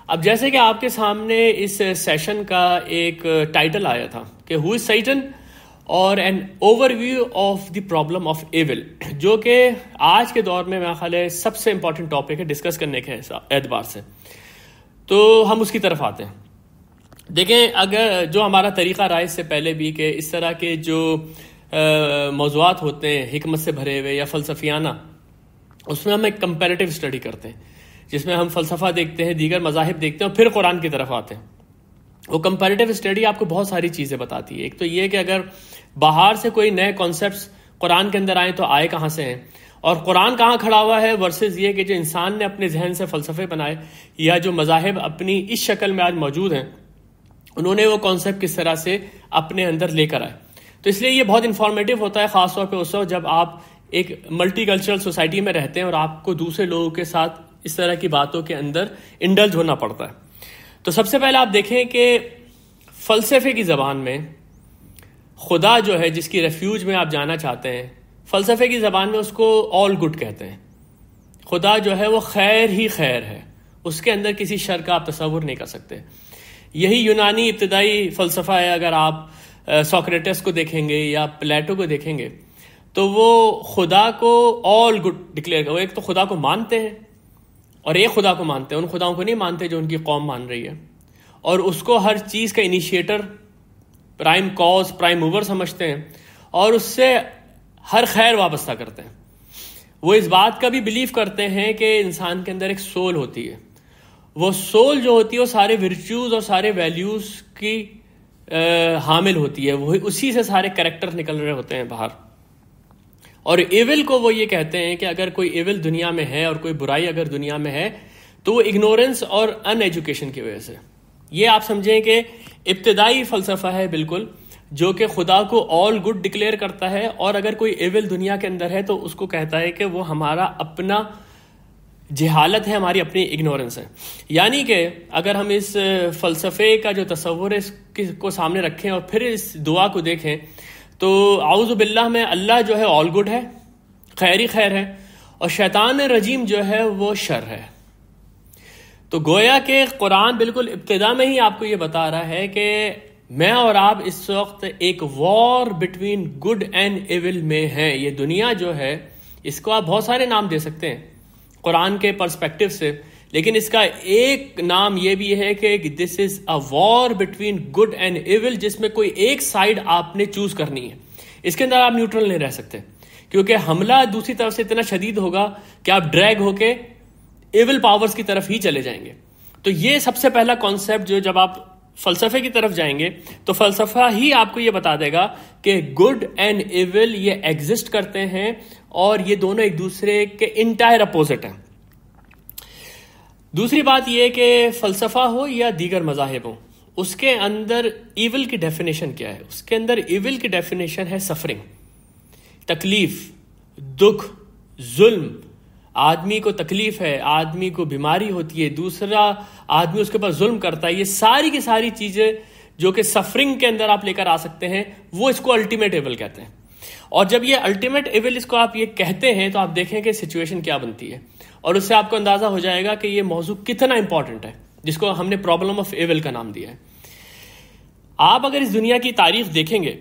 اب جیسے کہ آپ کے سامنے اس سیشن کا ایک ٹائٹل آیا تھا کہ ہو از سیٹن اور an overview of the problem of evil, جو کہ آج کے دور میں میرا خیال ہے سب سے امپورٹنٹ ٹاپک ہے ڈسکس کرنے کے اعتبار سے. تو ہم اس کی طرف آتے ہیں. دیکھیں، اگر جو ہمارا طریقہ رہا اس سے پہلے بھی کہ اس طرح کے جو موضوعات ہوتے ہیں حکمت سے بھرے ہوئے یا فلسفیانہ، اس میں ہم ایک کمپیریٹیو اسٹڈی کرتے ہیں جس میں ہم فلسفہ دیکھتے ہیں، دیگر مذاہب دیکھتے ہیں اور پھر قرآن کی طرف آتے ہیں. وہ کمپیریٹیو اسٹڈی آپ کو بہت ساری چیزیں بتاتی ہے. ایک تو یہ کہ اگر باہر سے کوئی نئے کانسیپٹس قرآن کے اندر آئیں تو آئے کہاں سے ہیں، اور قرآن کہاں کھڑا ہوا ہے ورسز یہ کہ جو انسان نے اپنے ذہن سے فلسفے بنائے یا جو مذاہب اپنی اس شکل میں آج موجود ہیں انہوں نے وہ کانسیپٹ کس طرح سے اپنے اندر لے کر آئے. تو اس لیے یہ بہت انفارمیٹیو ہوتا ہے، خاص طور پہ اس وقت جب آپ ایک ملٹی کلچرل سوسائٹی میں رہتے ہیں اور آپ کو دوسرے لوگوں کے ساتھ اس طرح کی باتوں کے اندر انڈلج ہونا پڑتا ہے. تو سب سے پہلے آپ دیکھیں کہ فلسفے کی زبان میں خدا جو ہے جس کی ریفیوج میں آپ جانا چاہتے ہیں، فلسفے کی زبان میں اس کو آل گڈ کہتے ہیں. خدا جو ہے وہ خیر ہی خیر ہے، اس کے اندر کسی شر کا آپ تصور نہیں کر سکتے. یہی یونانی ابتدائی فلسفہ ہے. اگر آپ سوکریٹس کو دیکھیں گے یا پلیٹو کو دیکھیں گے تو وہ خدا کو آل گڈ ڈکلیئر کرتے ہیں. ایک تو خدا کو مانتے ہیں اور ایک خدا کو مانتے ہیں، ان خداؤں کو نہیں مانتے جو ان کی قوم مان رہی ہے، اور اس کو ہر چیز کا initiator, prime cause, prime mover سمجھتے ہیں اور اس سے ہر خیر وابستہ کرتے ہیں. وہ اس بات کا بھی بلیو کرتے ہیں کہ انسان کے اندر ایک سول ہوتی ہے. وہ سول جو ہوتی ہے وہ سارے ورچوز اور سارے ویلیوز کی حامل ہوتی ہے، وہ اسی سے سارے کریکٹر نکل رہے ہوتے ہیں باہر. اور ایول کو وہ یہ کہتے ہیں کہ اگر کوئی ایول دنیا میں ہے اور کوئی برائی اگر دنیا میں ہے تو وہ اگنورنس اور ان ایجوکیشن کی وجہ سے. یہ آپ سمجھیں کہ ابتدائی فلسفہ ہے بالکل، جو کہ خدا کو آل گڈ ڈکلیئر کرتا ہے، اور اگر کوئی ایول دنیا کے اندر ہے تو اس کو کہتا ہے کہ وہ ہمارا اپنا جہالت ہے، ہماری اپنی اگنورنس ہے. یعنی کہ اگر ہم اس فلسفے کا جو تصور ہے اس کو سامنے رکھیں اور پھر اس دعا کو دیکھیں تو اعوذ باللہ میں اللہ جو ہے آل گڈ ہے، خیر ہی خیر ہے، اور شیطان رجیم جو ہے وہ شر ہے. تو گویا کہ قرآن بالکل ابتدا میں ہی آپ کو یہ بتا رہا ہے کہ میں اور آپ اس وقت ایک war between good and evil میں ہیں. یہ دنیا جو ہے اس کو آپ بہت سارے نام دے سکتے ہیں قرآن کے پرسپیکٹو سے، لیکن اس کا ایک نام یہ بھی ہے کہ this is a war between good and evil, جس میں کوئی ایک سائیڈ آپ نے چوز کرنی ہے. اس کے اندر آپ نیوٹرل نہیں رہ سکتے، کیونکہ حملہ دوسری طرف سے اتنا شدید ہوگا کہ آپ ڈریگ ہو کے ایول پاورز کی طرف ہی چلے جائیں گے. تو یہ سب سے پہلا کانسیپٹ جو جب آپ فلسفے کی طرف جائیں گے تو فلسفہ ہی آپ کو یہ بتا دے گا کہ گڈ اینڈ ایول یہ ایگزسٹ کرتے ہیں اور یہ دونوں ایک دوسرے کے انٹائر اپوزٹ ہیں. دوسری بات یہ کہ فلسفہ ہو یا دیگر مذاہب ہوں، اس کے اندر ایول کی ڈیفینیشن کیا ہے؟ اس کے اندر ایول کی ڈیفینیشن ہے سفرنگ، تکلیف، دکھ، ظلم. آدمی کو تکلیف ہے، آدمی کو بیماری ہوتی ہے، دوسرا آدمی اس کے پاس ظلم کرتا ہے. یہ ساری کی ساری چیزیں جو کہ سفرنگ کے اندر آپ لے کر آ سکتے ہیں، وہ اس کو الٹیمیٹ ایول کہتے ہیں. اور جب یہ الٹیمیٹ ایول اس کو آپ یہ کہتے ہیں تو آپ دیکھیں کہ سچویشن کیا بنتی ہے، اور اس سے آپ کو اندازہ ہو جائے گا کہ یہ موضوع کتنا امپورٹنٹ ہے جس کو ہم نے پرابلم آف ایول کا نام دیا ہے. آپ اگر اس دنیا کی تاریخ دیکھیں گے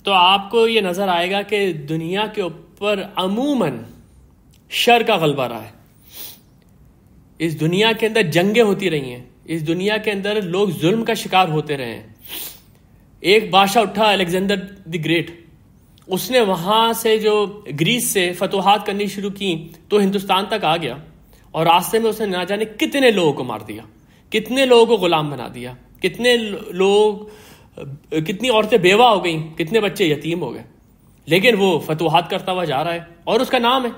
تو آپ کو یہ نظر آئے گا کہ دنیا کے اوپر عموماً شر کا غلبہ رہا ہے. اس دنیا کے اندر جنگیں ہوتی رہی ہیں، اس دنیا کے اندر لوگ ظلم کا شکار ہوتے رہے ہیں. ایک بادشاہ اٹھا الیگزینڈر دی گریٹ، اس نے وہاں سے جو گریس سے فتوحات کرنی شروع کی تو ہندوستان تک آ گیا، اور راستے میں اس نے نہ جانے کتنے لوگوں کو مار دیا، کتنے لوگوں کو غلام بنا دیا، کتنی عورتیں بیوہ ہو گئیں، کتنے بچے یتیم ہو گئے، لیکن وہ فتوحات کرتا ہوا جا رہا ہے اور اس کا نام ہے۔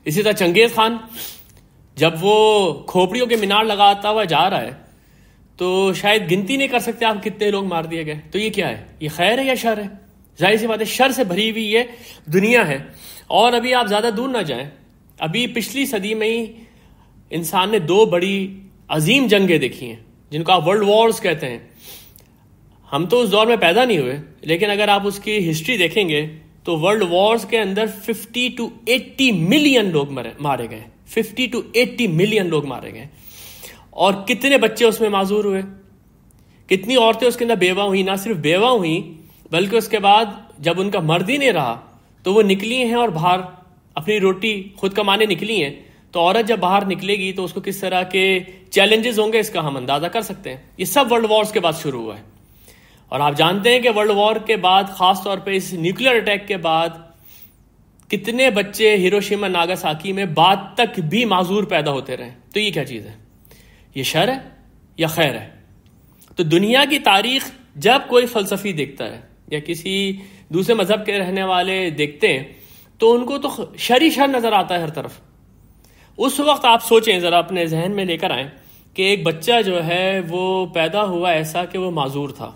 اسی طرح چنگیز خان جب وہ کھوپڑیوں کے مینار لگاتا ہوا جا رہا ہے تو شاید گنتی نہیں کر سکتے آپ کتنے لوگ مار دیے گئے۔ تو یہ کیا ہے؟ یہ خیر ہے یا شر ہے؟ ظاہر سی بات ہے شر سے بھری ہوئی یہ دنیا ہے۔ اور ابھی آپ زیادہ دور نہ جائیں، ابھی پچھلی صدی میں ہی انسان نے 2 بڑی عظیم جنگیں دیکھی ہیں جن کو آپ ورلڈ وارز کہتے ہیں۔ ہم تو اس دور میں پیدا نہیں ہوئے، لیکن اگر آپ اس کی ہسٹری دیکھیں گے تو ورلڈ وارز کے اندر 50 to 80 ملین لوگ مارے گئے، 50 to 80 ملین لوگ مارے گئے، اور کتنے بچے اس میں معذور ہوئے، کتنی عورتیں اس کے اندر بیوہ ہوئی، نہ صرف بیوہ ہوئی بلکہ اس کے بعد جب ان کا مرد ہی نہیں رہا تو وہ نکلی ہیں اور باہر اپنی روٹی خود کمانے نکلی ہیں۔ تو عورت جب باہر نکلے گی تو اس کو کس طرح کے چیلنجز ہوں گے اس کا ہم اندازہ کر سکتے ہیں۔ یہ سب ورلڈ وارز کے بعد شروع ہوا ہے، اور آپ جانتے ہیں کہ ورلڈ وار کے بعد، خاص طور پہ اس نیوکلیر اٹیک کے بعد، کتنے بچے ہیروشیما ناگاساکی میں بعد تک بھی معذور پیدا ہوتے رہے۔ تو یہ کیا چیز ہے؟ یہ شر ہے یا خیر ہے؟ تو دنیا کی تاریخ جب کوئی فلسفی دیکھتا ہے یا کسی دوسرے مذہب کے رہنے والے دیکھتے ہیں تو ان کو تو شر ہی شر نظر آتا ہے ہر طرف۔ اس وقت آپ سوچیں، ذرا اپنے ذہن میں لے کر آئیں کہ ایک بچہ جو ہے وہ پیدا ہوا ایسا کہ وہ معذور تھا۔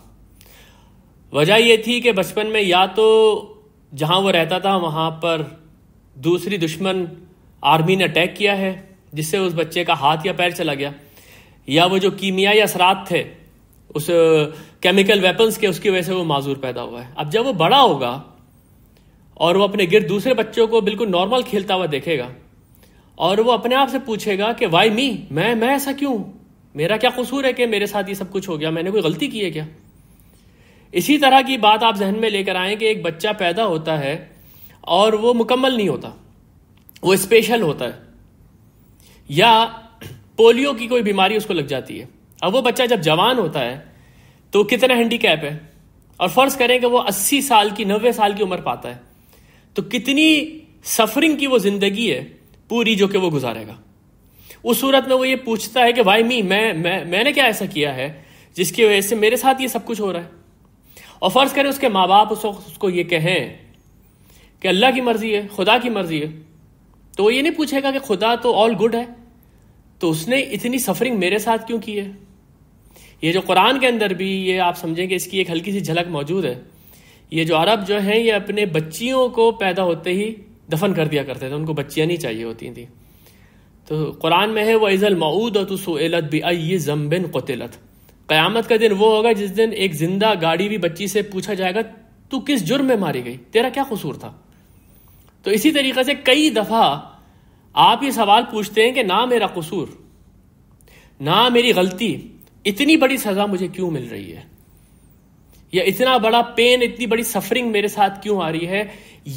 وجہ یہ تھی کہ بچپن میں یا تو جہاں وہ رہتا تھا وہاں پر دوسری دشمن آرمی نے اٹیک کیا ہے جس سے اس بچے کا ہاتھ یا پیر چلا گیا، یا وہ جو کیمیائی اثرات تھے اس کیمیکل ویپنز کے، اس کی وجہ سے وہ معذور پیدا ہوا ہے۔ اب جب وہ بڑا ہوگا اور وہ اپنے گرد دوسرے بچوں کو بالکل نارمل کھیلتا ہوا دیکھے گا، اور وہ اپنے آپ سے پوچھے گا کہ وائی می، میں ایسا کیوں، میرا کیا قصور ہے کہ میرے ساتھ یہ سب کچھ ہو گیا، میں نے کوئی غلطی کی ہے کیا؟ اسی طرح کی بات آپ ذہن میں لے کر آئیں کہ ایک بچہ پیدا ہوتا ہے اور وہ مکمل نہیں ہوتا، وہ اسپیشل ہوتا ہے، یا پولیو کی کوئی بیماری اس کو لگ جاتی ہے۔ اب وہ بچہ جب جوان ہوتا ہے تو کتنا ہینڈی کیپ ہے، اور فرض کریں کہ وہ 80 سال کی 90 سال کی عمر پاتا ہے، تو کتنی سفرنگ کی وہ زندگی ہے پوری جو کہ وہ گزارے گا۔ اس صورت میں وہ یہ پوچھتا ہے کہ وائی می، میں نے کیا ایسا کیا ہے جس کی وجہ سے میرے ساتھ یہ سب کچھ ہو رہا ہے۔ اور فرض کریں اس کے ماں باپ اس کو یہ کہیں کہ اللہ کی مرضی ہے، خدا کی مرضی ہے، تو وہ یہ نہیں پوچھے گا کہ خدا تو آل گڈ ہے، تو اس نے اتنی سفرنگ میرے ساتھ کیوں کی ہے۔ یہ جو قرآن کے اندر بھی یہ آپ سمجھیں کہ اس کی ایک ہلکی سی جھلک موجود ہے۔ یہ جو عرب جو ہیں یہ اپنے بچیوں کو پیدا ہوتے ہی دفن کر دیا کرتے تھے، ان کو بچیاں نہیں چاہیے ہوتی تھیں۔ تو قرآن میں ہے وَإِذَا الْمَوْءُودَةُ سُئِلَتْ بِأَيِّ ذَنبٍ قُتِلَتْ، قیامت کا دن وہ ہوگا جس دن ایک زندہ گاڑی بھی بچی سے پوچھا جائے گا تو کس جرم میں ماری گئی، تیرا کیا قصور تھا۔ تو اسی طریقے سے کئی دفعہ آپ یہ سوال پوچھتے ہیں کہ نہ میرا قصور، نہ میری غلطی، اتنی بڑی سزا مجھے کیوں مل رہی ہے، یا اتنا بڑا پین، اتنی بڑی سفرنگ میرے ساتھ کیوں آ رہی ہے۔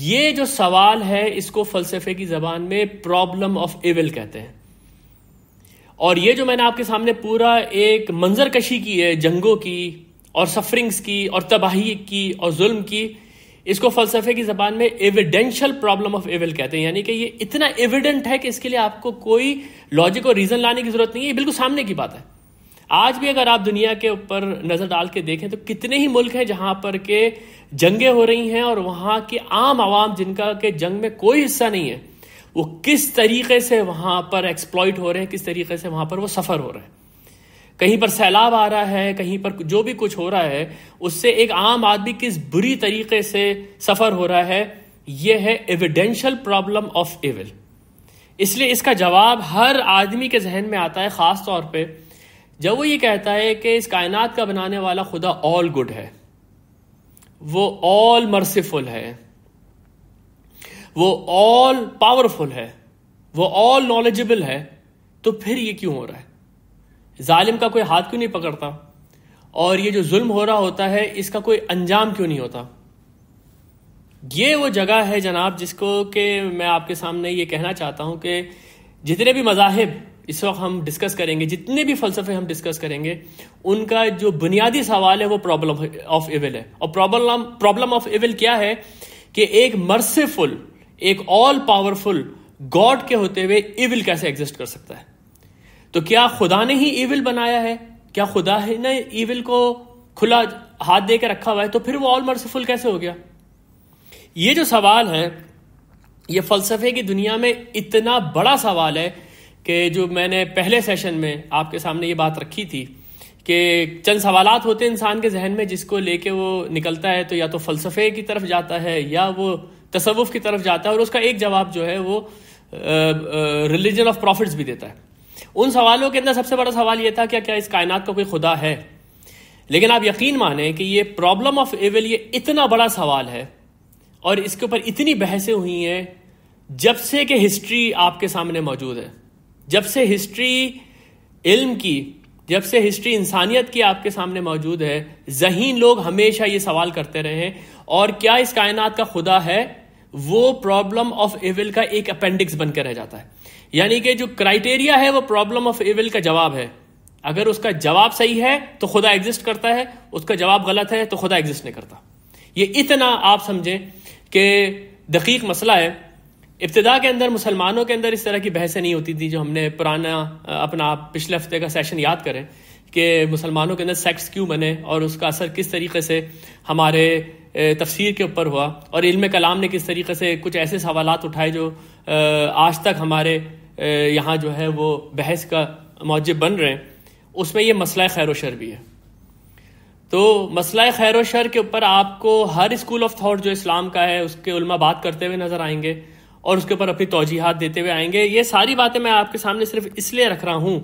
یہ جو سوال ہے اس کو فلسفے کی زبان میں پرابلم آف ایول کہتے ہیں۔ اور یہ جو میں نے آپ کے سامنے پورا ایک منظر کشی کی ہے جنگوں کی اور سفرنگز کی اور تباہی کی اور ظلم کی، اس کو فلسفے کی زبان میں ایویڈینشل پرابلم آف ایول کہتے ہیں، یعنی کہ یہ اتنا ایویڈنٹ ہے کہ اس کے لیے آپ کو کوئی لاجک اور ریزن لانے کی ضرورت نہیں ہے، یہ بالکل سامنے کی بات ہے۔ آج بھی اگر آپ دنیا کے اوپر نظر ڈال کے دیکھیں تو کتنے ہی ملک ہیں جہاں پر کہ جنگیں ہو رہی ہیں، اور وہاں کے عام عوام جن کا کہ جنگ میں کوئی حصہ نہیں ہے، وہ کس طریقے سے وہاں پر ایکسپلائٹ ہو رہے ہیں، کس طریقے سے وہاں پر وہ سفر ہو رہے ہیں۔ کہیں پر سیلاب آ رہا ہے، کہیں پر جو بھی کچھ ہو رہا ہے، اس سے ایک عام آدمی کس بری طریقے سے سفر ہو رہا ہے۔ یہ ہے ایویڈینشل پرابلم آف ایول۔ اس لیے اس کا جواب ہر آدمی کے ذہن میں آتا ہے، خاص طور پہ جب وہ یہ کہتا ہے کہ اس کائنات کا بنانے والا خدا آل گڈ ہے، وہ آل مرسیفل ہے، وہ آل پاورفل ہے، وہ آل نالجبل ہے، تو پھر یہ کیوں ہو رہا ہے؟ ظالم کا کوئی ہاتھ کیوں نہیں پکڑتا؟ اور یہ جو ظلم ہو رہا ہوتا ہے اس کا کوئی انجام کیوں نہیں ہوتا؟ یہ وہ جگہ ہے جناب جس کو کہ میں آپ کے سامنے یہ کہنا چاہتا ہوں کہ جتنے بھی مذاہب اس وقت ہم ڈسکس کریں گے، جتنے بھی فلسفے ہم ڈسکس کریں گے، ان کا جو بنیادی سوال ہے وہ پرابلم آف ایول ہے. اور پرابلم آف ایول کیا ہے کہ ایک مرسیفل، ایک آل پاورفل گاڈ کے ہوتے ہوئے ایول کیسے ایگزسٹ کر سکتا ہے؟ تو کیا خدا نے ہی ایول بنایا ہے؟ کیا خدا نے ایول کو کھلا ہاتھ دے کے رکھا ہوا ہے؟ تو پھر وہ آل مرسیفل کیسے ہو گیا؟ یہ جو سوال ہے یہ فلسفے کی دنیا میں اتنا بڑا سوال ہے کہ جو میں نے پہلے سیشن میں آپ کے سامنے یہ بات رکھی تھی کہ چند سوالات ہوتے ہیں انسان کے ذہن میں جس کو لے کے وہ نکلتا ہے، تو یا تو فلسفے کی طرف جاتا ہے یا وہ تصوف کی طرف جاتا ہے، اور اس کا ایک جواب جو ہے وہ ریلیجن آف پروفٹس بھی دیتا ہے. ان سوالوں کے اندر سب سے بڑا سوال یہ تھا کہ کیا اس کائنات کا کوئی خدا ہے؟ لیکن آپ یقین مانیں کہ یہ پرابلم آف ایول یہ اتنا بڑا سوال ہے اور اس کے اوپر اتنی بحثیں ہوئی ہیں جب سے کہ ہسٹری آپ کے سامنے موجود ہے، جب سے ہسٹری علم کی، جب سے ہسٹری انسانیت کی آپ کے سامنے موجود ہے. ذہین لوگ ہمیشہ یہ سوال کرتے رہے ہیں، اور کیا اس کائنات کا خدا ہے وہ پرابلم آف ایول کا ایک اپینڈکس بن کے رہ جاتا ہے. یعنی کہ جو کرائٹیریا ہے وہ پرابلم آف ایول کا جواب ہے. اگر اس کا جواب صحیح ہے تو خدا ایگزسٹ کرتا ہے، اس کا جواب غلط ہے تو خدا ایگزسٹ نہیں کرتا. یہ اتنا آپ سمجھیں کہ دقیق مسئلہ ہے. ابتدا کے اندر مسلمانوں کے اندر اس طرح کی بحثیں نہیں ہوتی تھی. جو ہم نے پرانا اپنا پچھلے ہفتے کا سیشن یاد کریں کہ مسلمانوں کے اندر سیکٹس کیوں بنے اور اس کا اثر کس طریقے سے ہمارے تفسیر کے اوپر ہوا، اور علم کلام نے کس طریقے سے کچھ ایسے سوالات اٹھائے جو آج تک ہمارے یہاں جو ہے وہ بحث کا موجب بن رہے ہیں. اس میں یہ مسئلہ خیر و شر بھی ہے. تو مسئلہ خیر و شر کے اوپر آپ کو ہر اسکول آف تھاٹ جو اسلام کا ہے اس کے علماء بات کرتے ہوئے نظر آئیں گے اور اس کے اوپر اپنی توجیحات دیتے ہوئے آئیں گے. یہ ساری باتیں میں آپ کے سامنے صرف اس لیے رکھ رہا ہوں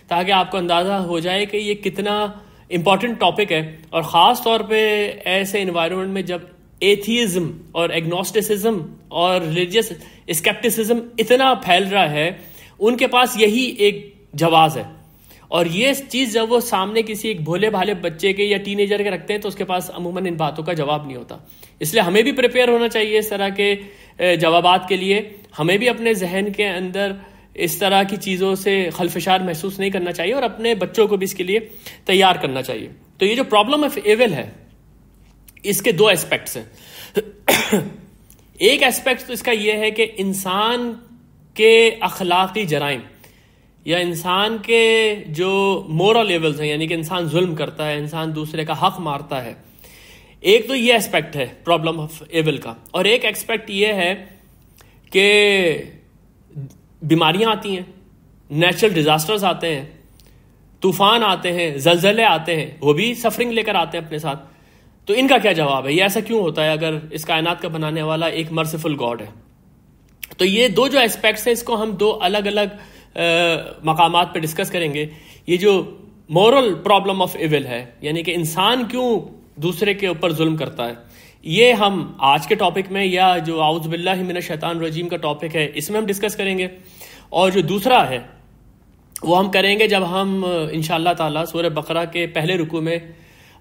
تاکہ آپ کو اندازہ ہو جائے کہ یہ کتنا امپورٹنٹ ٹاپک ہے. اور خاص طور پہ ایسے انوائرمنٹ میں جب ایتھیزم اور ایگنوسٹسزم اور ریلیجیس اسکیپٹسزم اتنا پھیل رہا ہے، ان کے پاس یہی ایک جواز ہے. اور یہ چیز جب وہ سامنے کسی ایک بھولے بھالے بچے کے یا ٹین ایجر کے رکھتے ہیں تو اس کے پاس عموماً ان باتوں کا جواب نہیں ہوتا. اس لیے ہمیں بھی پریپیئر ہونا چاہیے اس طرح کے جوابات کے لیے. ہمیں بھی اپنے ذہن کے اندر اس طرح کی چیزوں سے خلفشار محسوس نہیں کرنا چاہیے، اور اپنے بچوں کو بھی اس کے لیے تیار کرنا چاہیے. تو یہ جو پرابلم آف ایول ہے اس کے دو اسپیکٹس ہیں. ایک اسپیکٹ تو اس کا یہ ہے کہ انسان کے اخلاقی جرائم یا انسان کے جو مورل لیولز ہیں، یعنی کہ انسان ظلم کرتا ہے، انسان دوسرے کا حق مارتا ہے. ایک تو یہ اسپیکٹ ہے پرابلم آف ایول کا. اور ایک اسپیکٹ یہ ہے کہ بیماریاں آتی ہیں، نیچرل ڈیزاسٹرز آتے ہیں، طوفان آتے ہیں، زلزلے آتے ہیں، وہ بھی سفرنگ لے کر آتے ہیں اپنے ساتھ. تو ان کا کیا جواب ہے؟ یہ ایسا کیوں ہوتا ہے اگر اس کائنات کا بنانے والا ایک مرسیفل گاڈ ہے؟ تو یہ دو جو اسپیکٹس ہیں اس کو ہم دو الگ الگ مقامات پہ ڈسکس کریں گے. یہ جو مورل پرابلم آف ایول ہے، یعنی کہ انسان کیوں دوسرے کے اوپر ظلم کرتا ہے، یہ ہم آج کے ٹاپک میں، یا جو اعوذ باللہ من الشیطان الرجیم کا ٹاپک ہے اس میں ہم ڈسکس کریں گے. اور جو دوسرا ہے وہ ہم کریں گے جب ہم انشاءاللہ تعالی سورہ بقرہ کے پہلے رکوع میں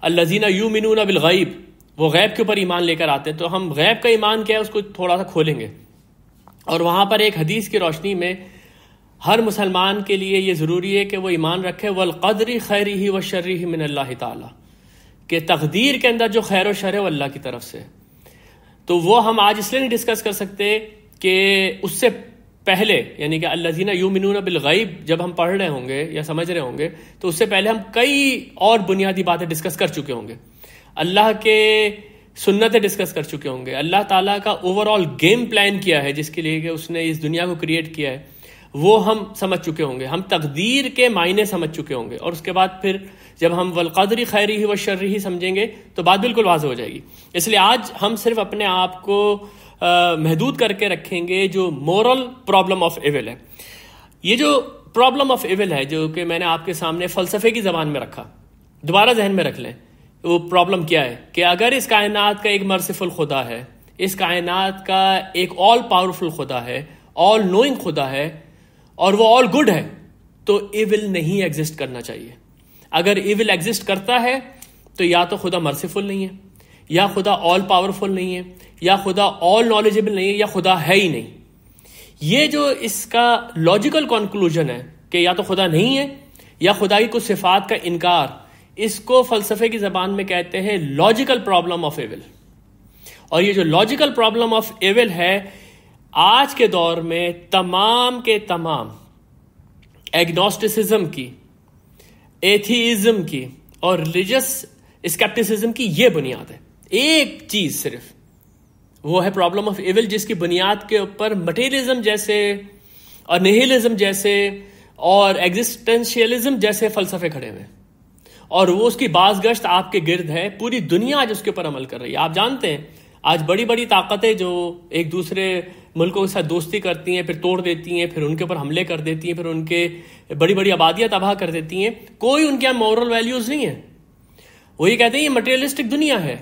الذین یؤمنون بالغیب، وہ غیب کے اوپر ایمان لے کر آتے ہیں. تو ہم غیب کا ایمان کیا ہے اس کو تھوڑا سا کھولیں گے، اور وہاں پر ایک حدیث کی روشنی میں ہر مسلمان کے لیے یہ ضروری ہے کہ وہ ایمان رکھے والقدر خیرہ وشرہ من اللہ تعالی، کہ تقدیر کے اندر جو خیر و شر ہے وہ اللہ کی طرف سے. تو وہ ہم آج اس لیے نہیں ڈسکس کر سکتے کہ اس سے پہلے، یعنی کہ الذین یؤمنون بالغیب جب ہم پڑھ رہے ہوں گے یا سمجھ رہے ہوں گے تو اس سے پہلے ہم کئی اور بنیادی باتیں ڈسکس کر چکے ہوں گے. اللہ کے سنتیں ڈسکس کر چکے ہوں گے. اللہ تعالیٰ کا اوور آل گیم پلان کیا ہے جس کے لیے کہ اس نے اس دنیا کو کریٹ کیا ہے وہ ہم سمجھ چکے ہوں گے. ہم تقدیر کے معنی سمجھ چکے ہوں گے. اور اس کے بعد پھر جب ہم والقدر خیرہ وشرہ سمجھیں گے تو بات بالکل واضح ہو جائے گی. اس لیے آج ہم صرف اپنے آپ کو محدود کر کے رکھیں گے جو مورل پرابلم آف ایول ہے. یہ جو پرابلم آف ایول ہے جو کہ میں نے آپ کے سامنے فلسفے کی زبان میں رکھا، دوبارہ ذہن میں رکھ لیں وہ پرابلم کیا ہے. کہ اگر اس کائنات کا ایک مرسیفل خدا ہے، اس کائنات کا ایک آل پاورفل خدا ہے، آل نوئنگ خدا ہے، اور وہ آل گڈ ہے، تو ایول نہیں ایگزسٹ کرنا چاہیے. اگر ایول ایگزسٹ کرتا ہے تو یا تو خدا مرسیفل نہیں ہے، یا خدا آل پاورفل نہیں ہے، یا خدا آل نالجبل نہیں ہے، یا خدا ہے ہی نہیں. یہ جو اس کا لاجیکل کنکلوژن ہے کہ یا تو خدا نہیں ہے یا خدا کی کچھ صفات کا انکار، اس کو فلسفے کی زبان میں کہتے ہیں لاجیکل پرابلم آف ایول. اور یہ جو لاجیکل پرابلم آف ایول ہے، آج کے دور میں تمام کے تمام ایگنوسٹسزم کی، ایتھیزم کی اور ریلیجس اسکیپٹسزم کی یہ بنیاد ہے. ایک چیز صرف، وہ ہے پرابلم آف ایول، جس کی بنیاد کے اوپر مٹیریلزم جیسے اور نہیلزم جیسے اور ایگزسٹنشیلزم جیسے فلسفے کھڑے ہوئے، اور وہ اس کی باز گشت آپ کے گرد ہے. پوری دنیا آج اس کے اوپر عمل کر رہی ہے. آپ جانتے ہیں آج بڑی بڑی طاقتیں جو ایک دوسرے ملکوں کے ساتھ دوستی کرتی ہیں، پھر توڑ دیتی ہیں، پھر ان کے اوپر حملے کر دیتی ہیں، پھر ان کے بڑی بڑی آبادیاں تباہ کر دیتی ہیں، کوئی ان کے یہاں مورل ویلیوز نہیں ہے. وہ یہ کہتے ہیں یہ مٹیریلسٹک دنیا ہے،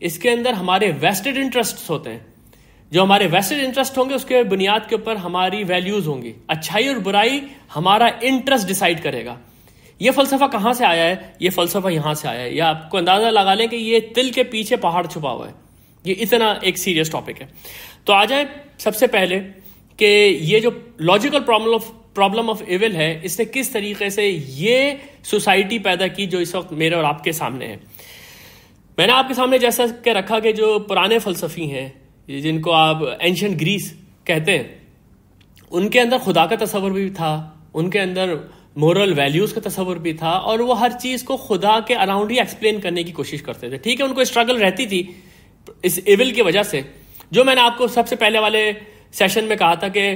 اس کے اندر ہمارے ویسٹڈ انٹرسٹ ہوتے ہیں، جو ہمارے ویسٹڈ انٹرسٹ ہوں گے اس کے بنیاد کے اوپر ہماری ویلیوز ہوں گی، اچھائی اور برائی ہمارا انٹرسٹ ڈیسائیڈ کرے گا. یہ فلسفہ کہاں سے آیا ہے؟ یہ فلسفہ یہاں سے آیا ہے. یا آپ کو اندازہ لگا لیں کہ یہ تل کے پیچھے پہاڑ چھپا ہوا ہے. یہ اتنا ایک سیریس ٹاپک ہے. تو آ جائیں سب سے پہلے کہ یہ جو لاجیکل پرابلم آف ایول ہے، اس نے کس طریقے سے یہ سوسائٹی پیدا کی جو اس وقت میرے اور آپ کے سامنے ہے. میں نے آپ کے سامنے جیسا کہ رکھا کہ جو پرانے فلسفی ہیں جن کو آپ اینشنٹ گریس کہتے ہیں، ان کے اندر خدا کا تصور بھی تھا، ان کے اندر مورل ویلیوز کا تصور بھی تھا، اور وہ ہر چیز کو خدا کے اراؤنڈ ہی ایکسپلین کرنے کی کوشش کرتے تھے. ٹھیک ہے، ان کو اسٹرگل رہتی تھی اس ایول کی وجہ سے. جو میں نے آپ کو سب سے پہلے والے سیشن میں کہا تھا کہ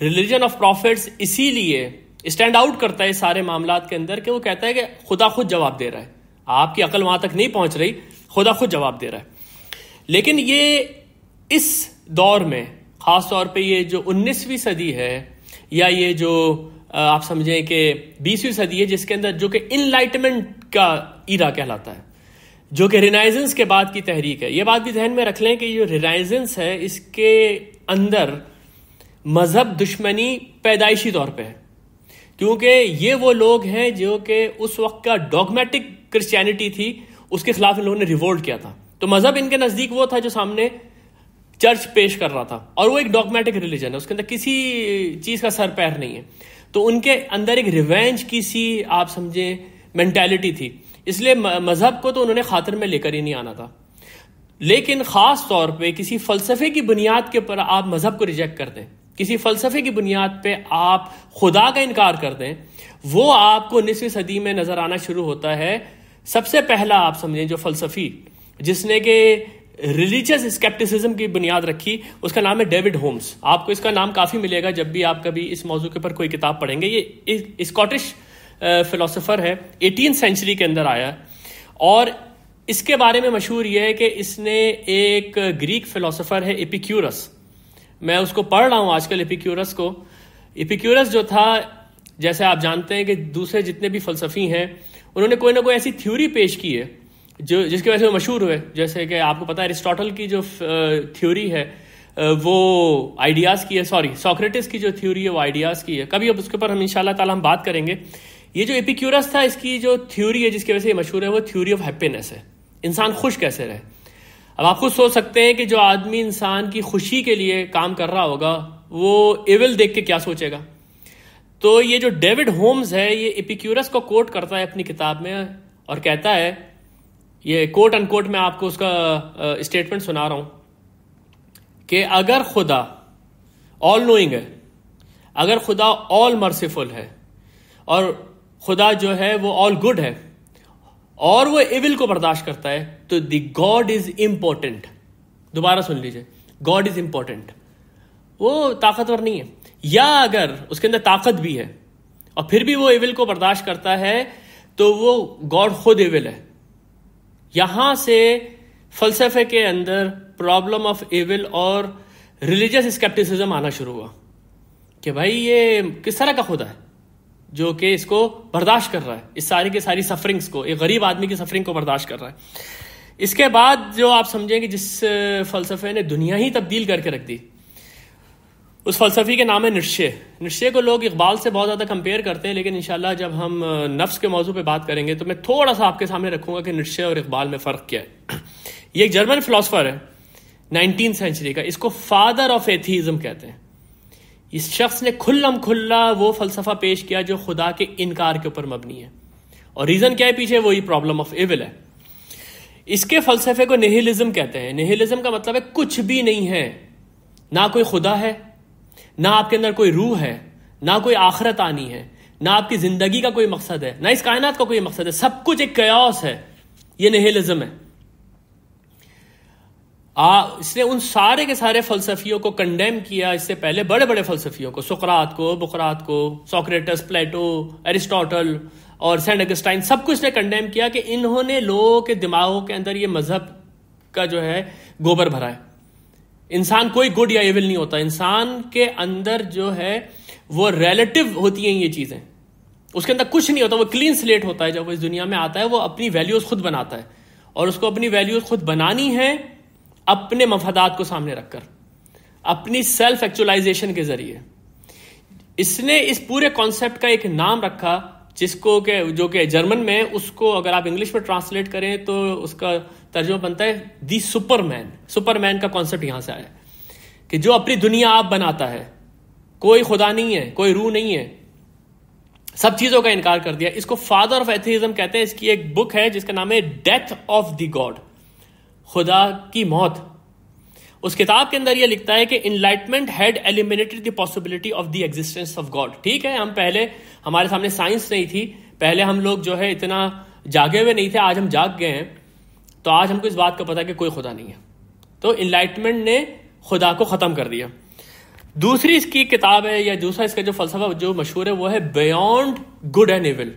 ریلیجن آف پروفیٹس اسی لیے اسٹینڈ آؤٹ کرتا ہے سارے معاملات کے اندر کہ وہ کہتا ہے کہ خدا خود جواب دے رہا ہے، آپ کی عقل وہاں تک نہیں پہنچ رہی، خدا خود جواب دے رہا ہے. لیکن یہ اس دور میں خاص طور پہ یہ جو 19ویں صدی ہے، یا یہ جو آپ سمجھیں کہ 20ویں صدی ہے، جس کے اندر جو کہ انلائٹمنٹ کا ایرا کہلاتا ہے، جو کہ رینائزنس کے بعد کی تحریک ہے. یہ بات بھی ذہن میں رکھ لیں کہ یہ رینائزنس ہے، اس کے اندر مذہب دشمنی پیدائشی طور پہ ہے، کیونکہ یہ وہ لوگ ہیں جو کہ اس وقت کا ڈوگمیٹک کرسچینٹی تھی، اس کے خلاف ان لوگوں نے ریوولٹ کیا تھا. تو مذہب ان کے نزدیک وہ تھا جو سامنے چرچ پیش کر رہا تھا، اور وہ ایک ڈوگمیٹک ریلیجن ہے، اس کے اندر کسی چیز کا سر پیر نہیں ہے. تو ان کے اندر ایک ریونج کی سی آپ سمجھیں مینٹیلٹی تھی، اس لیے مذہب کو تو انہوں نے خاطر میں لے کر ہی نہیں آنا تھا. لیکن خاص طور پہ کسی فلسفے کی بنیاد کے اوپر آپ مذہب کو ریجیکٹ کر دیں، کسی فلسفے کی بنیاد پہ آپ خدا کا انکار کر دیں، وہ آپ کو 19ویں صدی میں نظر آنا شروع ہوتا ہے. سب سے پہلا آپ سمجھیں جو فلسفی جس نے کہ ریلیجس اسکیپٹسزم کی بنیاد رکھی، اس کا نام ہے ڈیوڈ ہومز. آپ کو اس کا نام کافی ملے گا جب بھی آپ کبھی اس موضوع کے اوپر کوئی کتاب پڑھیں گے. یہ اسکاٹش فلسفر ہے، 18 سینچری کے اندر آیا، اور اس کے بارے میں مشہور یہ ہے کہ اس نے ایک گریک فلسفر ہے ایپیکیورس، میں اس کو پڑھ رہا ہوں آج کل ایپیکیورس کو. ایپیکیورس جو تھا، جیسے آپ جانتے ہیں کہ دوسرے جتنے بھی فلسفی ہیں انہوں نے کوئی نہ کوئی ایسی تھیوری پیش کی ہے جو جس کی وجہ سے وہ مشہور ہوئے. جیسے کہ آپ کو پتا ہے ایرسٹاٹل کی جو تھیوری ہے وہ آئیڈیاز کی ہے، سوکریٹس کی جو تھیوری ہے وہ آئیڈیاز کی ہے. کبھی اب اس کے اوپر ہم انشاءاللہ تعالی ہم بات کریں گے. یہ جو ایپیکیورس تھا، اس کی جو تھیوری ہے جس کی وجہ سے یہ مشہور ہے وہ تھیوری آف ہیپینس ہے، انسان خوش کیسے رہے. اب آپ خود سوچ سکتے ہیں کہ جو آدمی انسان کی خوشی کے لیے کام کر رہا ہوگا وہ ایول دیکھ کے کیا سوچے گا. تو یہ جو ڈیوڈ ہومز ہے یہ ایپیکیورس کو کوٹ کرتا ہے اپنی کتاب میں، اور کہتا ہے، یہ کوٹ ان کوٹ میں آپ کو اس کا اسٹیٹمنٹ سنا رہا ہوں، کہ اگر خدا آل نوئنگ ہے، اگر خدا آل مرسیفل ہے، اور خدا جو ہے وہ آل گڈ ہے، اور وہ ایول کو برداشت کرتا ہے، تو دی گاڈ از امپورٹنٹ. دوبارہ سن لیجئے، گاڈ از امپورٹنٹ، وہ طاقتور نہیں ہے. یا اگر اس کے اندر طاقت بھی ہے اور پھر بھی وہ ایول کو برداشت کرتا ہے تو وہ گاڈ خود ایول ہے. یہاں سے فلسفے کے اندر پرابلم آف ایول اور ریلیجس اسکیپٹسزم آنا شروع ہوا کہ بھائی یہ کس طرح کا خدا ہے جو کہ اس کو برداشت کر رہا ہے، اس ساری کے ساری سفرنگز کو، ایک غریب آدمی کی سفرنگ کو برداشت کر رہا ہے. اس کے بعد جو آپ سمجھیں کہ جس فلسفے نے دنیا ہی تبدیل کر کے رکھ دی، اس فلسفی کے نام ہے نیٹشے. نیٹشے کو لوگ اقبال سے بہت زیادہ کمپیئر کرتے ہیں، لیکن انشاءاللہ جب ہم نفس کے موضوع پہ بات کریں گے تو میں تھوڑا سا آپ کے سامنے رکھوں گا کہ نیٹشے اور اقبال میں فرق کیا ہے. یہ ایک جرمن فلسفر ہے 19 سینچری کا، اس کو فادر آف ایتھیزم کہتے ہیں. اس شخص نے کھلم کھلا وہ فلسفہ پیش کیا جو خدا کے انکار کے اوپر مبنی ہے. اور ریزن کیا ہے پیچھے؟ وہی پرابلم آف ایول ہے. اس کے فلسفے کو نہیلزم کہتے ہیں. نہیلزم کا مطلب ہے کچھ بھی نہیں ہے، نہ کوئی خدا ہے، نہ آپ کے اندر کوئی روح ہے، نہ کوئی آخرت آنی ہے، نہ آپ کی زندگی کا کوئی مقصد ہے، نہ اس کائنات کا کوئی مقصد ہے، سب کچھ ایک کیاس ہے. یہ نہیلزم ہے. اس نے ان سارے کے سارے فلسفیوں کو کنڈیم کیا. اس سے پہلے بڑے بڑے فلسفیوں کو، سقراط کو، بقراط کو، سوکریٹس، پلیٹو، ایرسٹوٹل اور سینٹ اگسٹائن، سب کو اس نے کنڈیم کیا کہ انہوں نے لوگوں کے دماغوں کے اندر یہ مذہب کا جو ہے گوبر بھرا ہے. انسان کوئی گڈ یا ایول نہیں ہوتا. انسان کے اندر جو ہے وہ ریلیٹو ہوتی ہیں یہ چیزیں. اس کے اندر کچھ نہیں ہوتا، وہ کلین سلیٹ ہوتا ہے. جب وہ اس دنیا میں آتا ہے وہ اپنی ویلیوز خود بناتا ہے، اور اس کو اپنی ویلیوز خود بنانی ہے اپنے مفادات کو سامنے رکھ کر، اپنی سیلف ایکچولائزیشن کے ذریعے. اس نے اس پورے کانسیپٹ کا ایک نام رکھا جس کو کہ جو کہ جرمن میں، اس کو اگر آپ انگلش میں ٹرانسلیٹ کریں تو اس کا ترجمہ بنتا ہے دی سپر مین. سپر مین کا کانسیپٹ یہاں سے آیا کہ جو اپنی دنیا آپ بناتا ہے. کوئی خدا نہیں ہے، کوئی روح نہیں ہے، سب چیزوں کا انکار کر دیا. اس کو فادر آف ایتھیزم کہتے ہیں. اس کی ایک بک ہے جس کا نام ہے ڈیتھ آف دی گاڈ، خدا کی موت. اس کتاب کے اندر یہ لکھتا ہے کہ enlightenment had eliminated the possibility of the existence of God. ٹھیک ہے، ہم پہلے ہمارے سامنے سائنس نہیں تھی، پہلے ہم لوگ جو ہے اتنا جاگے ہوئے نہیں تھے، آج ہم جاگ گئے ہیں تو آج ہم کو اس بات کا پتا کہ کوئی خدا نہیں ہے. تو انلائٹمنٹ نے خدا کو ختم کر دیا. دوسری اس کی کتاب ہے، یا دوسرا اس کا جو فلسفہ جو مشہور ہے وہ ہے beyond good and evil.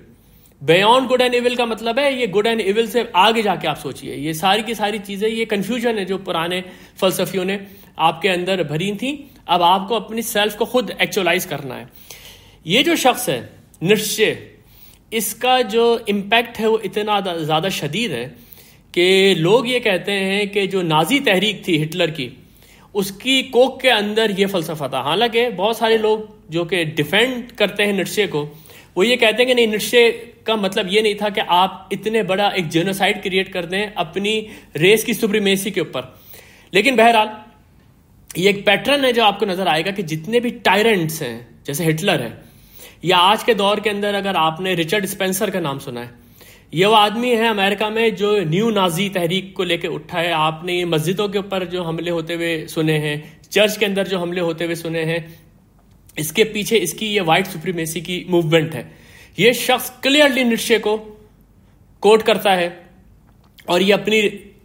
Beyond good and evil کا مطلب ہے یہ گڈ اینڈ ایول سے آگے جا کے آپ سوچئے. یہ ساری کی ساری چیزیں، یہ کنفیوژن ہے جو پرانے فلسفیوں نے آپ کے اندر بھری تھیں. اب آپ کو اپنی سیلف کو خود ایکچولائز کرنا ہے. یہ جو شخص ہے نیٹشے، اس کا جو امپیکٹ ہے وہ اتنا زیادہ شدید ہے کہ لوگ یہ کہتے ہیں کہ جو نازی تحریک تھی ہٹلر کی، اس کی کوک کے اندر یہ فلسفہ تھا. حالانکہ بہت سارے لوگ جو کہ ڈیفینڈ کرتے ہیں نیٹشے کو، وہ یہ کہتے ہیں کہ نہیں، نیٹشے کا مطلب یہ نہیں تھا کہ آپ اتنے بڑا ایک جینوسائیڈ کریٹ کر دیں اپنی ریس کی سپریمیسی کے اوپر. لیکن بہرحال یہ ایک پیٹرن ہے جو آپ کو نظر آئے گا کہ جتنے بھی ٹائرنٹس ہیں، جیسے ہٹلر ہے، یا آج کے دور کے اندر اگر آپ نے رچرڈ اسپینسر کا نام سنا ہے، یہ وہ آدمی ہے امریکہ میں جو نیو نازی تحریک کو لے کے اٹھا ہے. آپ نے یہ مسجدوں کے اوپر جو حملے ہوتے ہوئے سنے ہیں، چرچ کے اندر جو حملے ہوتے ہوئے سنے ہیں، اس کے پیچھے اس کی یہ وائٹ سپریمیسی کی موومنٹ ہے. یہ شخص کلیئرلی نیٹشے کو کوٹ کرتا ہے اور یہ اپنی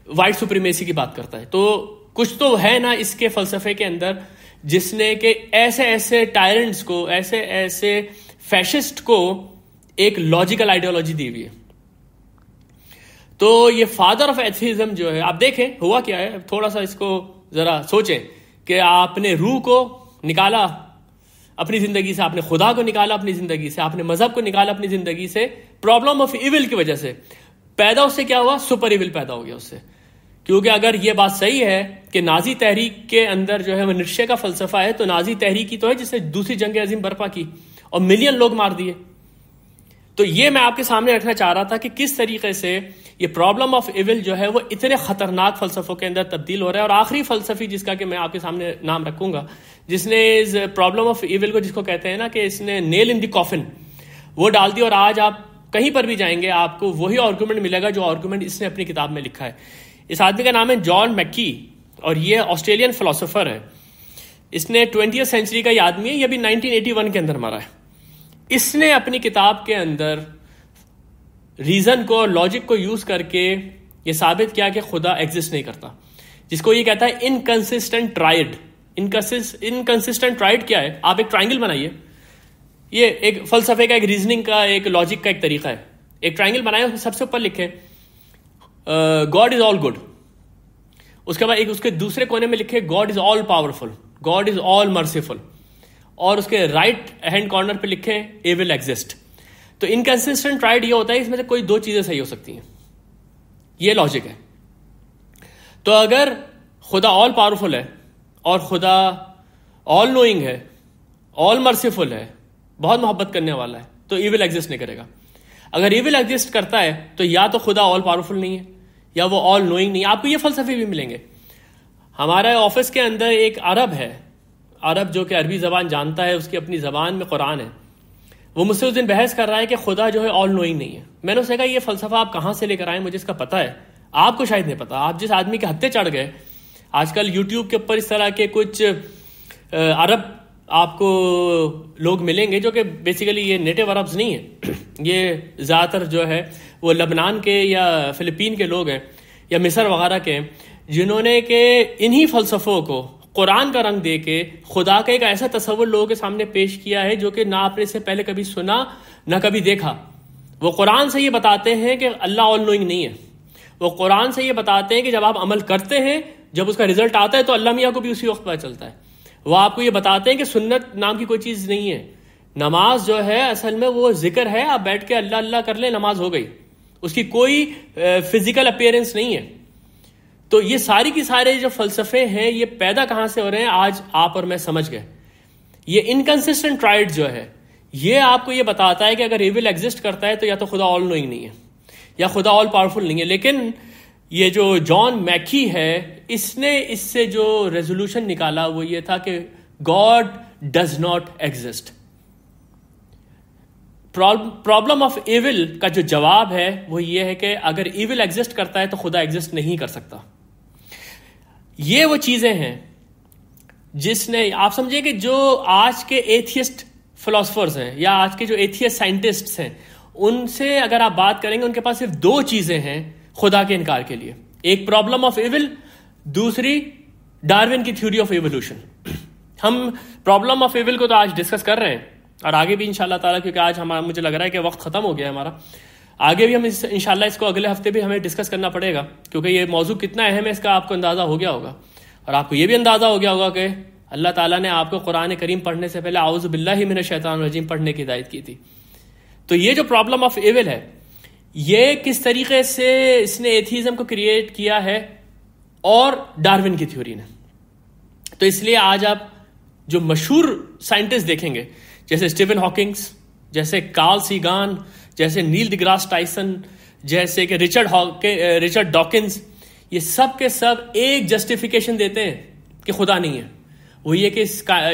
وائٹ سپریمیسی کی بات کرتا ہے. تو کچھ تو ہے نا اس کے فلسفے کے اندر جس نے کہ ایسے ایسے ٹائرنٹس کو، ایسے ایسے فیشسٹ کو ایک لاجیکل آئیڈیالوجی دی ہوئی ہے. تو یہ فادر آف ایتھیزم جو ہے، آپ دیکھیں ہوا کیا ہے، تھوڑا سا اس کو ذرا سوچیں کہ آپ نے روح کو نکالا اپنی زندگی سے، آپ نے خدا کو نکالا اپنی زندگی سے، آپ نے مذہب کو نکالا اپنی زندگی سے. پرابلم آف ایول کی وجہ سے پیدا اس سے کیا ہوا؟ سپر ایول پیدا ہو گیا اس سے. کیونکہ اگر یہ بات صحیح ہے کہ نازی تحریک کے اندر جو ہے وہ نیٹشے کا فلسفہ ہے، تو نازی تحریک ہی تو ہے جس نے دوسری جنگ عظیم برپا کی اور ملین لوگ مار دیے. تو یہ میں آپ کے سامنے رکھنا چاہ رہا تھا کہ کس طریقے سے یہ پرابلم آف ایول جو ہے وہ اتنے خطرناک فلسفوں کے اندر تبدیل ہو رہا ہے. اور آخری فلسفی جس کا کہ میں آپ کے سامنے نام رکھوں گا، جس نے اس پرابلم آف ایول کو، جس کو کہتے ہیں نا کہ اس نے نیل ان دی کافن، وہ ڈال دی. اور آج آپ کہیں پر بھی جائیں گے آپ کو وہی آرگومنٹ ملے گا جو آرگومنٹ اس نے اپنی کتاب میں لکھا ہے. اس آدمی کا نام ہے جان میکی اور یہ آسٹریلین فلسفر ہے. اس نے 20th سینچری کا یہ آدمی ہے، یہ بھی 1981 کے اندر مرا ہے. اس نے اپنی کتاب کے اندر ریزن کو اور لاجک کو یوز کر کے یہ ثابت کیا کہ خدا ایگزسٹ نہیں کرتا، جس کو یہ کہتا ہے انکنسسٹنٹ ٹرائیڈ. انکنسسٹنٹ ٹرائیڈ کیا ہے؟ آپ ایک ٹرائنگل بنائیے، یہ ایک فلسفے کا، ایک ریزننگ کا، ایک لاجک کا ایک طریقہ ہے. ایک ٹرائنگل بنائے، اس میں سب سے اوپر لکھے گاڈ از آل گڈ. اس کے بعد ایک اس کے دوسرے کونے میں لکھے God is all powerful, God is all merciful. اور اس کے رائٹ ہینڈ کارنر پہ لکھے ایول ایگزسٹ. تو انکنسسٹنٹ ٹرائیڈ یہ ہوتا ہے اس میں سے کوئی دو چیزیں صحیح ہو سکتی ہیں. یہ لاجک ہے. تو اگر خدا آل پاورفل ہے اور خدا آل نوئنگ ہے، آل مرسیفل ہے، بہت محبت کرنے والا ہے، تو ایول ایگزسٹ نہیں کرے گا. اگر ایول ایگزسٹ کرتا ہے تو یا تو خدا آل پاورفل نہیں ہے یا وہ آل نوئنگ نہیں ہے. آپ کو یہ فلسفے بھی ملیں گے. ہمارے آفس کے اندر ایک عرب ہے، عرب جو کہ عربی زبان جانتا ہے، اس کی اپنی زبان میں قرآن ہے، وہ مجھ سے اس دن بحث کر رہا ہے کہ خدا جو ہے آل نوئنگ نہیں ہے. میں نے اسے کہا یہ فلسفہ آپ کہاں سے لے کر آئے؟ مجھے اس کا پتہ ہے، آپ کو شاید نہیں پتا. آپ جس آدمی کے ہتھے چڑھ گئے، آج کل یوٹیوب کے اوپر اس طرح کے کچھ عرب آپ کو لوگ ملیں گے جو کہ بیسیکلی یہ نیٹو عربز نہیں ہیں، یہ زیادہ تر جو ہے وہ لبنان کے یا فلپین کے لوگ ہیں یا مصر وغیرہ کے، جنہوں نے کہ انہی فلسفوں کو قرآن کا رنگ دے کے خدا کا ایک ایسا تصور لوگوں کے سامنے پیش کیا ہے جو کہ نہ آپ نے اس سے پہلے کبھی سنا نہ کبھی دیکھا. وہ قرآن سے یہ بتاتے ہیں کہ اللہ آل نوئنگ نہیں ہے. وہ قرآن سے یہ بتاتے ہیں کہ جب آپ عمل کرتے ہیں، جب اس کا رزلٹ آتا ہے تو اللہ میاں کو بھی اسی وقت پتہ چلتا ہے. وہ آپ کو یہ بتاتے ہیں کہ سنت نام کی کوئی چیز نہیں ہے. نماز جو ہے اصل میں وہ ذکر ہے، آپ بیٹھ کے اللہ اللہ کر لیں، نماز ہو گئی. اس کی کوئی فزیکل اپیئرنس نہیں ہے. تو یہ ساری کی سارے جو فلسفے ہیں یہ پیدا کہاں سے ہو رہے ہیں؟ آج آپ اور میں سمجھ گئے. یہ انکنسسٹنٹ ٹرائڈ جو ہے یہ آپ کو یہ بتاتا ہے کہ اگر ایول ایگزسٹ کرتا ہے تو یا تو خدا آل نوئنگ نہیں ہے یا خدا آل پاورفل نہیں ہے. لیکن یہ جو جان میکی ہے، اس نے اس سے جو ریزولوشن نکالا وہ یہ تھا کہ God does not exist. Problem of evil کا جو جواب ہے وہ یہ ہے کہ اگر ایول ایگزسٹ کرتا ہے تو خدا ایگزسٹ نہیں کر سکتا. یہ وہ چیزیں ہیں جس نے آپ سمجھے کہ جو آج کے ایتھیسٹ فلاسفرز ہیں یا آج کے جو ایتھیسٹ سائنٹسٹس ہیں، ان سے اگر آپ بات کریں گے ان کے پاس صرف دو چیزیں ہیں خدا کے انکار کے لیے. ایک پرابلم آف ایول، دوسری ڈارون کی تھیوری آف ایوولوشن. ہم پرابلم آف ایول کو تو آج ڈسکس کر رہے ہیں اور آگے بھی انشاءاللہ تعالیٰ، کیونکہ آج مجھے لگ رہا ہے کہ وقت ختم ہو گیا ہے ہمارا. آگے بھی ہم انشاءاللہ اس کو اگلے ہفتے بھی ہمیں ڈسکس کرنا پڑے گا، کیونکہ یہ موضوع کتنا اہم ہے اس کا آپ کو اندازہ ہو گیا ہوگا. اور آپ کو یہ بھی اندازہ ہو گیا ہوگا کہ اللہ تعالیٰ نے آپ کو قرآن کریم پڑھنے سے پہلے اعوذ باللہ من الشیطان الرجیم پڑھنے کی ہدایت کی تھی. تو یہ جو پرابلم آف ایول ہے، یہ کس طریقے سے اس نے ایتھیزم کو کریٹ کیا ہے اور ڈارون کی تھیوری نے. تو اس لیے آج آپ جو مشہور سائنٹسٹ دیکھیں گے جیسے اسٹیون ہاکنگس، جیسے کارل سیگان، جیسے نیل ڈی گراس ٹائسن، جیسے کہ رچرڈ ڈاکنز، یہ سب کے سب ایک جسٹیفیکیشن دیتے ہیں کہ خدا نہیں ہے. وہ یہ کہ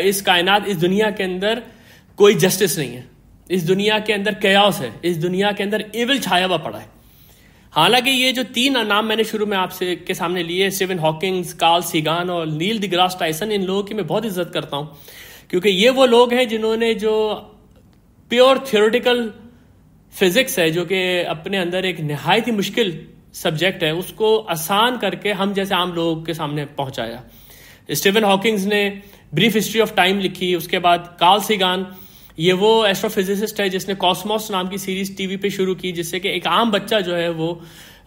اس کائنات، اس دنیا کے اندر کوئی جسٹس نہیں ہے، اس دنیا کے اندر کیاس ہے، اس دنیا کے اندر ایول چھایا ہوا پڑا ہے. حالانکہ یہ جو تین نام میں نے شروع میں آپ سے کے سامنے لیے، اسٹیون ہاکنگز، کارل سیگان اور نیل ڈی گراس ٹائسن، ان لوگوں کی میں بہت عزت کرتا ہوں، کیونکہ یہ وہ لوگ ہیں جنہوں نے جو پیور تھیوریٹیکل فزکس ہے، جو کہ اپنے اندر ایک نہایت ہی مشکل سبجیکٹ ہے، اس کو آسان کر کے ہم جیسے عام لوگوں کے سامنے پہنچایا. اسٹیون ہاکنگز نے بریف ہسٹری آف ٹائم لکھی. اس کے بعد کارل سیگان، یہ وہ ایسٹرو فزسسٹ ہے جس نے کاسموس نام کی سیریز ٹی وی پہ شروع کی، جس سے کہ ایک عام بچہ جو ہے وہ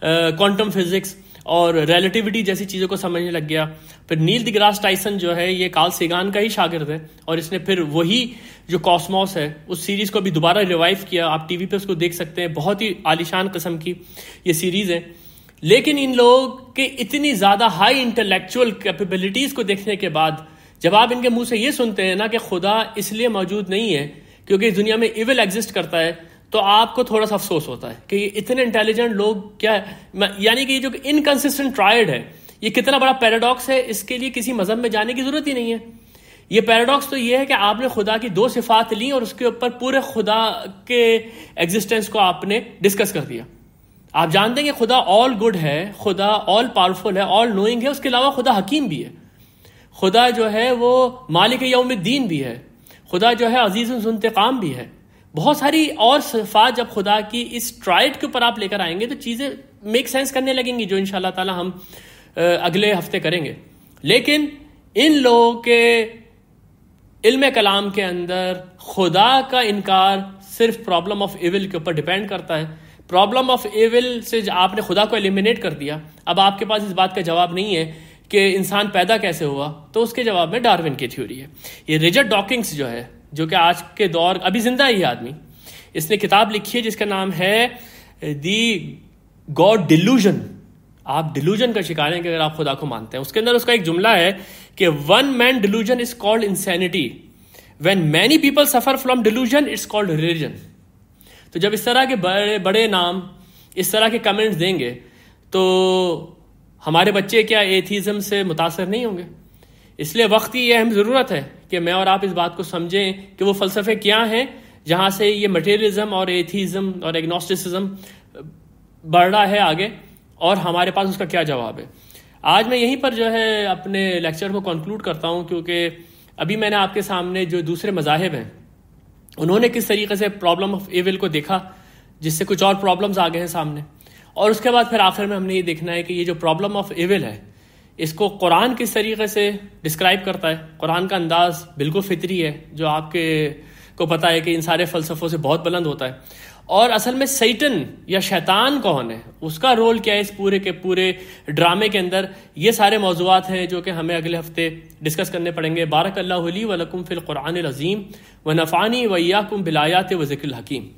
کوانٹم فزکس اور ریلیٹیوٹی جیسی چیزوں کو سمجھنے لگ گیا. پھر نیل ڈی گراس ٹائسن جو ہے یہ کارل سیگان کا ہی شاگرد ہے، اور اس نے پھر وہی جو کاسموس ہے اس سیریز کو بھی دوبارہ ریوائیو کیا. آپ ٹی وی پہ اس کو دیکھ سکتے ہیں، بہت ہی عالیشان قسم کی یہ سیریز ہے. لیکن ان لوگوں کے اتنی زیادہ ہائی انٹلیکچوئل کیپیبلٹیز کو دیکھنے کے بعد جب آپ ان کے منہ سے یہ سنتے ہیں نا کہ خدا اس لیے موجود نہیں ہے کیونکہ اس دنیا میں ایول ایگزسٹ کرتا ہے، تو آپ کو تھوڑا سا افسوس ہوتا ہے کہ یہ اتنے انٹیلیجنٹ لوگ کیا ہے، یعنی کہ یہ جو انکنسسٹنٹ ٹرائڈ ہے یہ کتنا بڑا پیراڈاکس ہے. اس کے لیے کسی مذہب میں جانے کی ضرورت ہی نہیں ہے. یہ پیراڈاکس تو یہ ہے کہ آپ نے خدا کی دو صفات لیں اور اس کے اوپر پورے خدا کے ایگزسٹنس کو آپ نے ڈسکس کر دیا. آپ جانتے ہیں کہ خدا آل گڈ ہے، خدا آل پاورفل ہے، آل نوئنگ ہے، اس کے علاوہ خدا حکیم بھی ہے. خدا جو ہے وہ مالک یوم الدین بھی ہے، خدا جو ہے عزیز ذو انتقام بھی ہے. بہت ساری اور صفات جب خدا کی اس ٹرائڈ کے اوپر آپ لے کر آئیں گے تو چیزیں میک سینس کرنے لگیں گی، جو انشاءاللہ تعالی ہم اگلے ہفتے کریں گے. لیکن ان لوگوں کے علم کلام کے اندر خدا کا انکار صرف پرابلم آف ایول کے اوپر ڈیپینڈ کرتا ہے. پرابلم آف ایول سے آپ نے خدا کو ایلیمینیٹ کر دیا، اب آپ کے پاس اس بات کا جواب نہیں ہے کہ انسان پیدا کیسے ہوا، تو اس کے جواب میں ڈارون کی تھیوری ہے. یہ رچرڈ ڈاکنگز جو ہے، جو کہ آج کے دور ابھی زندہ ہے یہ آدمی، اس نے کتاب لکھی ہے جس کا نام ہے دی گاڈ ڈیلوژن. آپ ڈیلوژن کا شکار ہیں کہ اگر آپ خدا کو مانتے ہیں. اس کے اندر اس کا ایک جملہ ہے کہ one man delusion is called insanity, when many people suffer from delusion it's called religion. تو جب اس طرح کے بڑے بڑے نام اس طرح کے کمنٹس دیں گے تو ہمارے بچے کیا ایتھیزم سے متاثر نہیں ہوں گے؟ اس لیے وقت کی یہ اہم ضرورت ہے کہ میں اور آپ اس بات کو سمجھیں کہ وہ فلسفے کیا ہیں جہاں سے یہ مٹیریلزم اور ایتھیزم اور ایگنوسٹسزم بڑھ رہا ہے آگے، اور ہمارے پاس اس کا کیا جواب ہے۔ آج میں یہیں پر جو ہے اپنے لیکچر کو کنکلوڈ کرتا ہوں، کیونکہ ابھی میں نے آپ کے سامنے جو دوسرے مذاہب ہیں انہوں نے کس طریقے سے پرابلم آف ایول کو دیکھا، جس سے کچھ اور پرابلمز آ گئے ہیں سامنے، اور اس کے بعد پھر آخر میں ہم نے یہ دیکھنا ہے کہ یہ جو پرابلم آف ایول ہے اس کو قرآن کس طریقے سے ڈسکرائب کرتا ہے۔ قرآن کا انداز بالکل فطری ہے، جو آپ کے کو پتہ ہے کہ ان سارے فلسفوں سے بہت بلند ہوتا ہے، اور اصل میں سیٹن یا شیطان کون ہے، اس کا رول کیا ہے اس پورے کے پورے ڈرامے کے اندر، یہ سارے موضوعات ہیں جو کہ ہمیں اگلے ہفتے ڈسکس کرنے پڑیں گے۔ بارک اللہ لی و لکم فی القرآن العظیم و نفعنی و ایاکم بالآیات و ذکر الحکیم۔